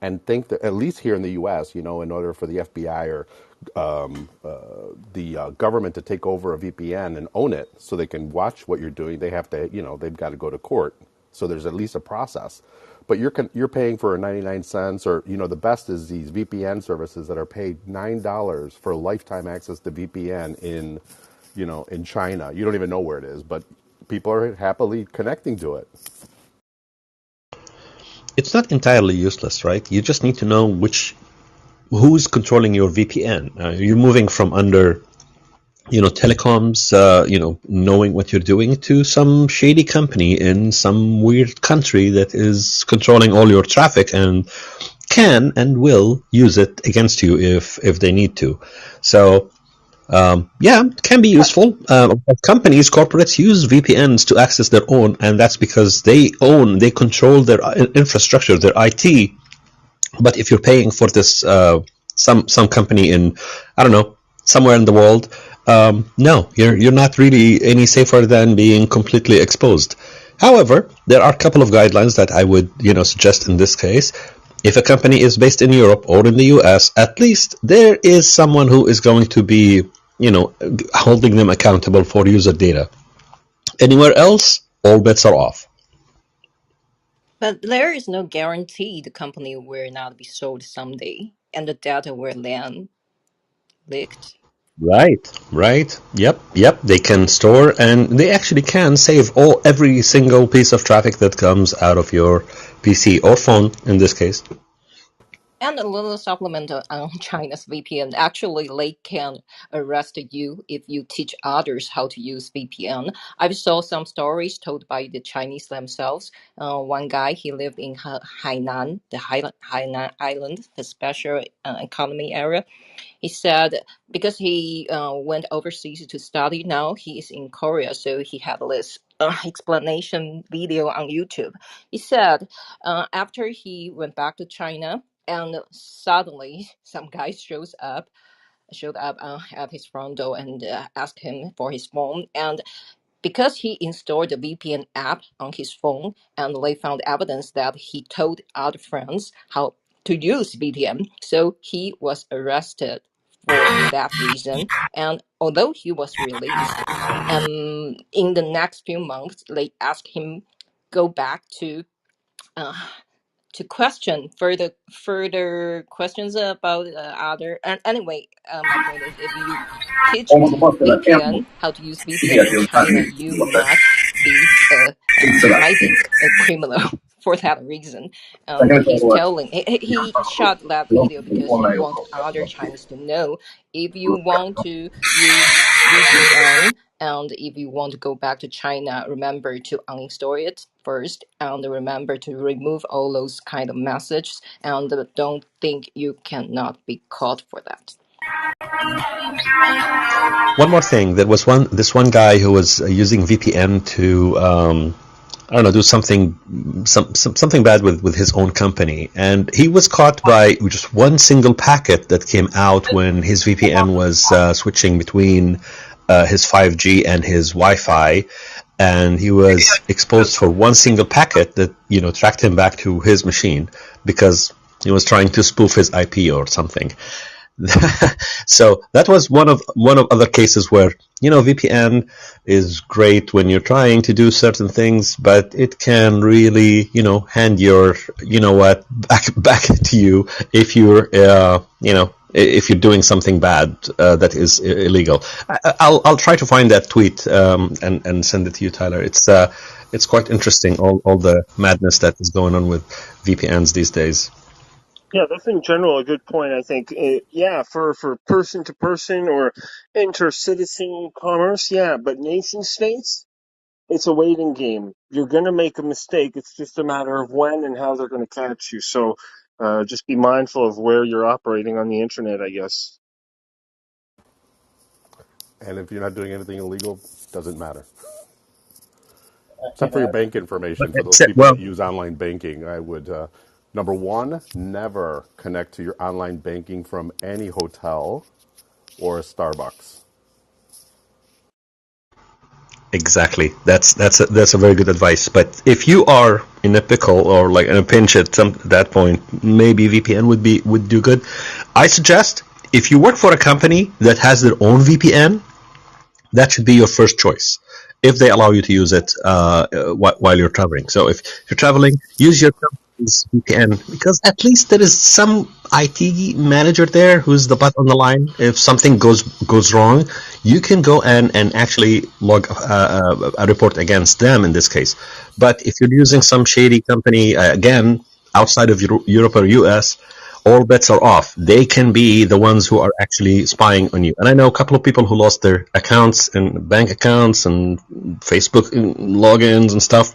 and think that at least here in the U.S., in order for the FBI or the government to take over a VPN and own it so they can watch what you're doing, they have to, they've got to go to court. So there's at least a process. But you're paying for 99 cents, or the best is these VPN services that are paid $9 for lifetime access to VPN in China. You don't even know where it is, but people are happily connecting to it. It's not entirely useless, right? You just need to know who's controlling your VPN. You're moving from under telecoms, knowing what you're doing, to some shady company in some weird country that is controlling all your traffic and can and will use it against you if they need to. So yeah, it can be useful. Companies, corporates use VPNs to access their own, and that's because they control their infrastructure, their IT. But if you're paying for this, some company in, I don't know, somewhere in the world, no, you're not really any safer than being completely exposed. However, there are a couple of guidelines that I would suggest in this case. If a company is based in Europe or in the US, at least there is someone who is going to be holding them accountable for user data. Anywhere else, all bets are off. But there is no guarantee the company will not be sold someday and the data will then leaked. Right. Yep. They can store, and they actually can save every single piece of traffic that comes out of your PC or phone in this case. And a little supplement on China's VPN. Actually, they can arrest you if you teach others how to use VPN. I've saw some stories told by the Chinese themselves. One guy, he lived in Hainan, the Hainan Island, the special economy area. He said because he went overseas to study, now he is in Korea, so he had this explanation video on YouTube. He said after he went back to China, and suddenly some guy showed up at his front door and asked him for his phone. And because he installed the VPN app on his phone, and they found evidence that he told other friends how to use VPN, so he was arrested for that reason. And although he was released, in the next few months, they asked him go back uh, to question further questions about other. And anyway, my point is, if you teach VPN how to use VPN in China, you might be might be a criminal for that reason. He's telling he shot that video because he wants other Chinese to know, if you want to use VPN and if you want to go back to China, remember to uninstall it first, and remember to remove all those kind of messages, and don't think you cannot be caught for that. One more thing, there was this one guy who was using VPN to I don't know, do something bad with his own company, and he was caught by just one single packet that came out when his VPN was switching between his 5G and his Wi-Fi, and he was exposed for one single packet that tracked him back to his machine because he was trying to spoof his IP or something. So that was one of other cases where VPN is great when you're trying to do certain things, but it can really hand your back to you if you're if you're doing something bad that is illegal. I'll try to find that tweet and send it to you, Tyler. It's quite interesting, all the madness that is going on with VPNs these days. Yeah, that's in general a good point. I think, yeah, for person to person or inter-citizen commerce, yeah, but nation states, it's a waiting game. You're going to make a mistake. It's just a matter of when and how they're going to catch you. So just be mindful of where you're operating on the internet, I guess. And if you're not doing anything illegal, it doesn't matter. Except for your bank information. For those people that use online banking, I would, number one, never connect to your online banking from any hotel or a Starbucks. Exactly. That's a very good advice. But if you are in a pickle or like in a pinch at that point, maybe VPN would do good. I suggest if you work for a company that has their own VPN, that should be your first choice if they allow you to use it while you're traveling. So if you're traveling, use your company's VPN because at least there is some IT manager there who's the butt on the line. If something goes wrong, you can go and actually log a report against them in this case. But if you're using some shady company, again, outside of Europe or US, all bets are off. They can be the ones who are actually spying on you. And I know a couple of people who lost their accounts and bank accounts and Facebook logins and stuff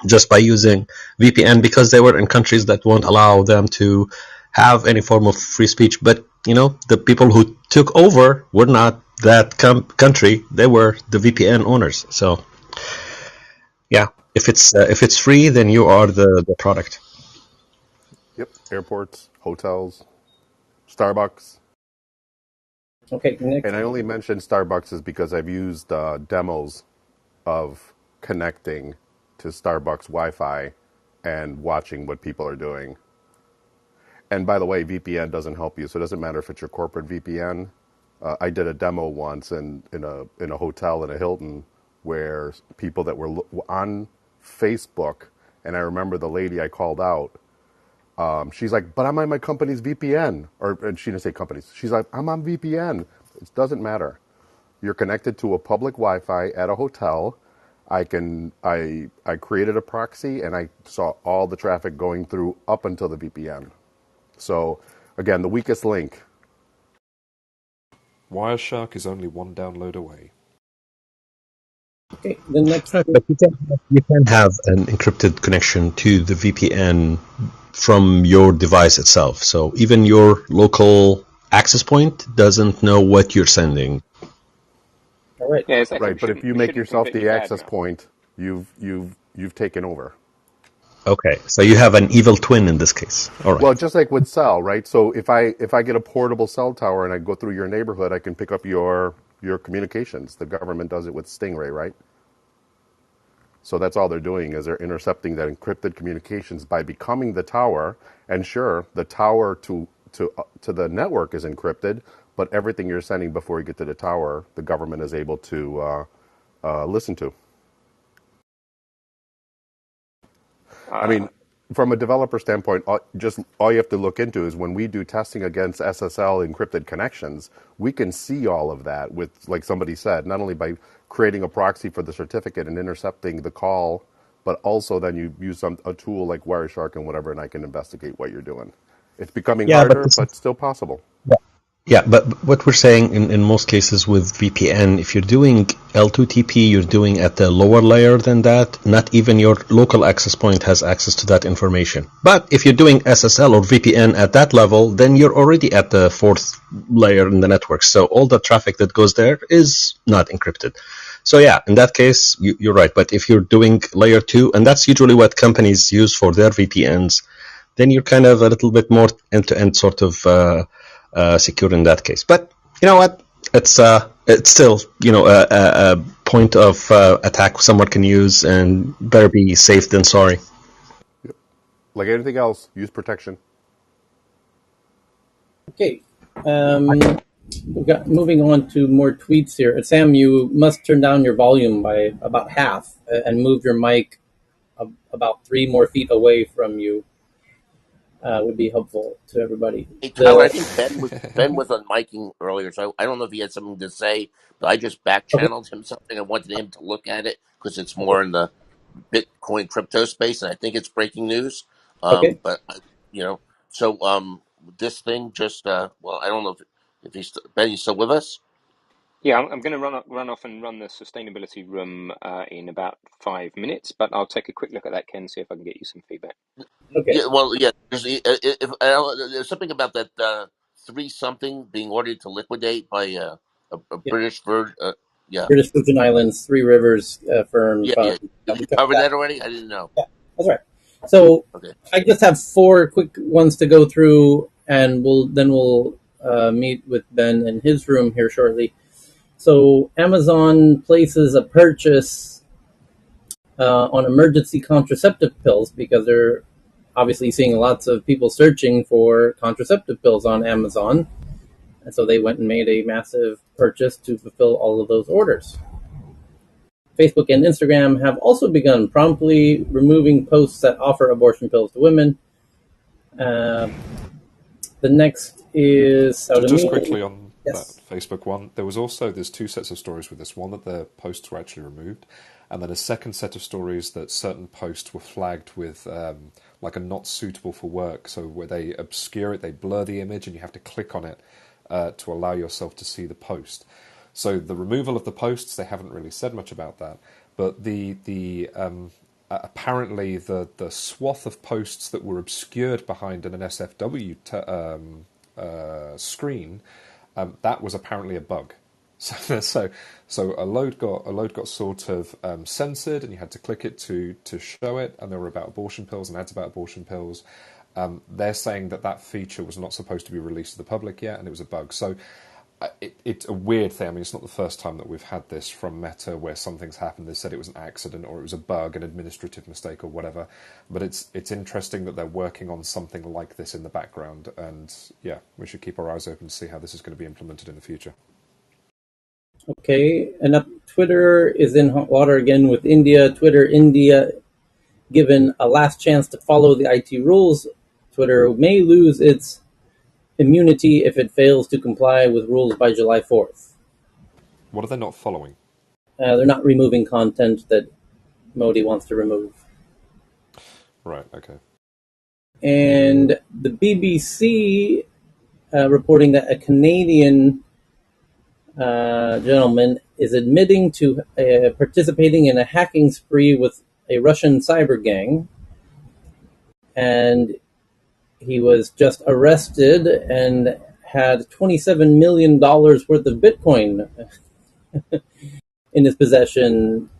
just by using VPN because they were in countries that won't allow them to have any form of free speech. But the people who took over were not that country; they were the VPN owners. So yeah, if it's free, then you are the product. Yep, airports, hotels, Starbucks. Okay, And next. I only mentioned Starbucks is because I've used demos of connecting to Starbucks Wi-Fi and watching what people are doing. And by the way, VPN doesn't help you, so it doesn't matter if it's your corporate VPN. I did a demo once in a hotel in a Hilton where people that were on Facebook, and I remember the lady I called out. She's like, "But I'm on my company's VPN," and she didn't say companies. She's like, "I'm on VPN." It doesn't matter. You're connected to a public Wi-Fi at a hotel. I created a proxy and I saw all the traffic going through up until the VPN. So again, the weakest link. Wireshark is only one download away. Okay, the next. Right, but you can have an encrypted connection to the VPN from your device itself. So even your local access point doesn't know what you're sending. All right. Yeah, exactly. Right, but if you We make shouldn't yourself completely the access badmouth. point, you've taken over. Okay, so you have an evil twin in this case. All Well, right. just like with cell, right? So if I get a portable cell tower and I go through your neighborhood, I can pick up your communications. The government does it with Stingray, right? So that's all they're doing is they're intercepting that encrypted communications by becoming the tower. And sure, the tower to the network is encrypted, but everything you're sending before you get to the tower, the government is able to listen to. I Uh, mean, from a developer standpoint, just all you have to look into is when we do testing against SSL encrypted connections, we can see all of that with, like somebody said, not only by creating a proxy for the certificate and intercepting the call, but also then you use a tool like Wireshark and whatever, and I can investigate what you're doing. It's becoming Yeah, but harder, this is but still possible. Yeah, but what we're saying in most cases with VPN, if you're doing L2TP, you're doing at the lower layer than that. Not even your local access point has access to that information. But if you're doing SSL or VPN at that level, then you're already at the fourth layer in the network. So all the traffic that goes there is not encrypted. So yeah, in that case, you're right. But if you're doing layer two, and that's usually what companies use for their VPNs, then you're kind of a little bit more end-to-end sort of secure in that case. But you know what? It's still a point of attack someone can use, and better be safe than sorry. Like anything else, use protection. Okay. We got moving on to more tweets here. Sam, you must turn down your volume by about half and move your mic about 3 more feet away from you. Would be helpful to everybody. Hey Tyler, I The think Ben was on miking earlier, so I don't know if he had something to say, but I just back Okay. channeled him something. I wanted him to look at it because it's Okay. more in the Bitcoin crypto space, and I think it's breaking news. Okay. But you know, so this thing just well, I don't know if he's Ben. You still with us? yeah, I'm going to run off and run the sustainability room in about 5 minutes, but I'll take a quick look at that, Ken, see if I can get you some feedback. Okay. Yeah, well, yeah. There's something about that three something being ordered to liquidate by a Yeah. British bird. Yeah, British Virgin Islands, Three Rivers firm yeah, fund. yeah. Yeah, Did we you covered cover that. that already? I didn't know. Yeah, that's right. So Okay. I just have 4 quick ones to go through, and we'll meet with Ben in his room here shortly. So Amazon places a purchase on emergency contraceptive pills because they're obviously seeing lots of people searching for contraceptive pills on Amazon. And so they went and made a massive purchase to fulfill all of those orders. Facebook and Instagram have also begun promptly removing posts that offer abortion pills to women. The next is Just Saudamini. quickly on that Yes. Facebook one, there's two sets of stories with this. One that the posts were actually removed, and then a second set of stories that certain posts were flagged with like a not suitable for work. So where they obscure it, they blur the image, and you have to click on it to allow yourself to see the post. So the removal of the posts, they haven't really said much about that. But apparently the swath of posts that were obscured behind an NSFW screen, that was apparently a bug. So a load got sort of censored, and you had to click it to show it, and there were about abortion pills and ads about abortion pills. They're saying that feature was not supposed to be released to the public yet, and it was a bug. So it's a weird thing. I mean, it's not the first time that we've had this from Meta where something's happened. They said it was an accident or it was a bug, an administrative mistake or whatever. But it's interesting that they're working on something like this in the background. And yeah, we should keep our eyes open to see how this is going to be implemented in the future. Okay, and up Twitter is in hot water again with India. Twitter India given a last chance to follow the IT rules. Twitter may lose its immunity if it fails to comply with rules by July 4th. What are they not following? They're not removing content that Modi wants to remove. Right, okay. And the BBC reporting that a Canadian gentleman is admitting to participating in a hacking spree with a Russian cyber gang. And he was just arrested and had $27 million worth of Bitcoin in his possession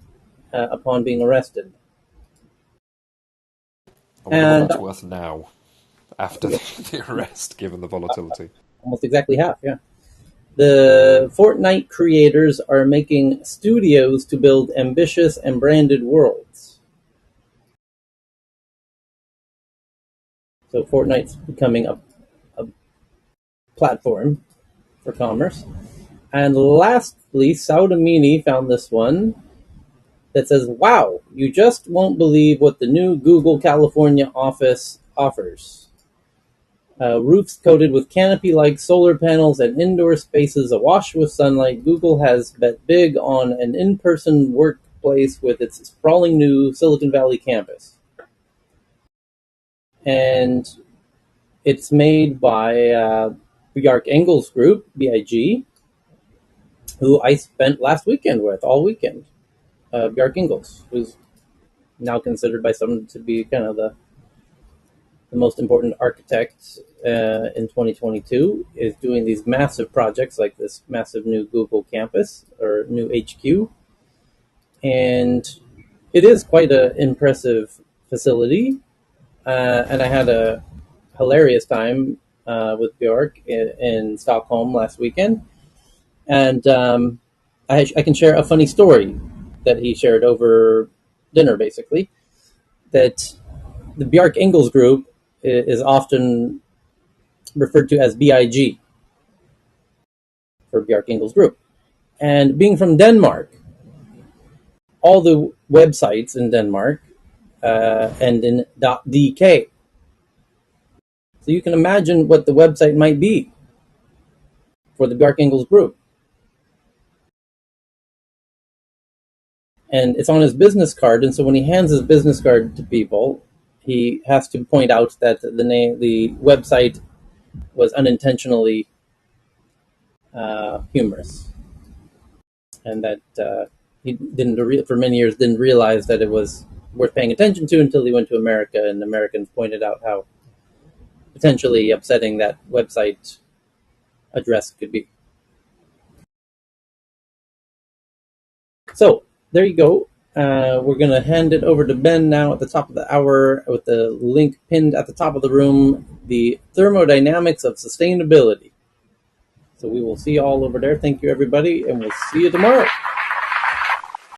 upon being arrested. I wonder what that's worth now, after the arrest, given the volatility. Almost exactly half, yeah. The Fortnite creators are making studios to build ambitious and branded worlds. So Fortnite's becoming a platform for commerce. And lastly, Saudamini found this one that says, wow, you just won't believe what the new Google California office offers. Roofs coated with canopy-like solar panels and indoor spaces awash with sunlight, Google has bet big on an in-person workplace with its sprawling new Silicon Valley campus. And it's made by Bjarke Ingels Group, BIG, who I spent last weekend with, all weekend. Bjarke Ingels, who's now considered by some to be kind of the most important architect in 2022, is doing these massive projects like this massive new Google campus or new HQ. And it is quite an impressive facility. And I had a hilarious time with Björk in Stockholm last weekend. And I can share a funny story that he shared over dinner, basically, that the Bjarke Ingels Group is often referred to as BIG for Bjarke Ingels Group. And being from Denmark, all the websites in Denmark end in .dk. So you can imagine what the website might be for the Bjarke Ingels Group. And it's on his business card, and so when he hands his business card to people, he has to point out that the website was unintentionally humorous, and that he didn't for many years didn't realize that it was worth paying attention to until he went to America, and Americans pointed out how potentially upsetting that website address could be. So there you go. We're going to hand it over to Ben now at the top of the hour with the link pinned at the top of the room, the thermodynamics of sustainability. So we will see you all over there. Thank you, everybody, and we'll see you tomorrow.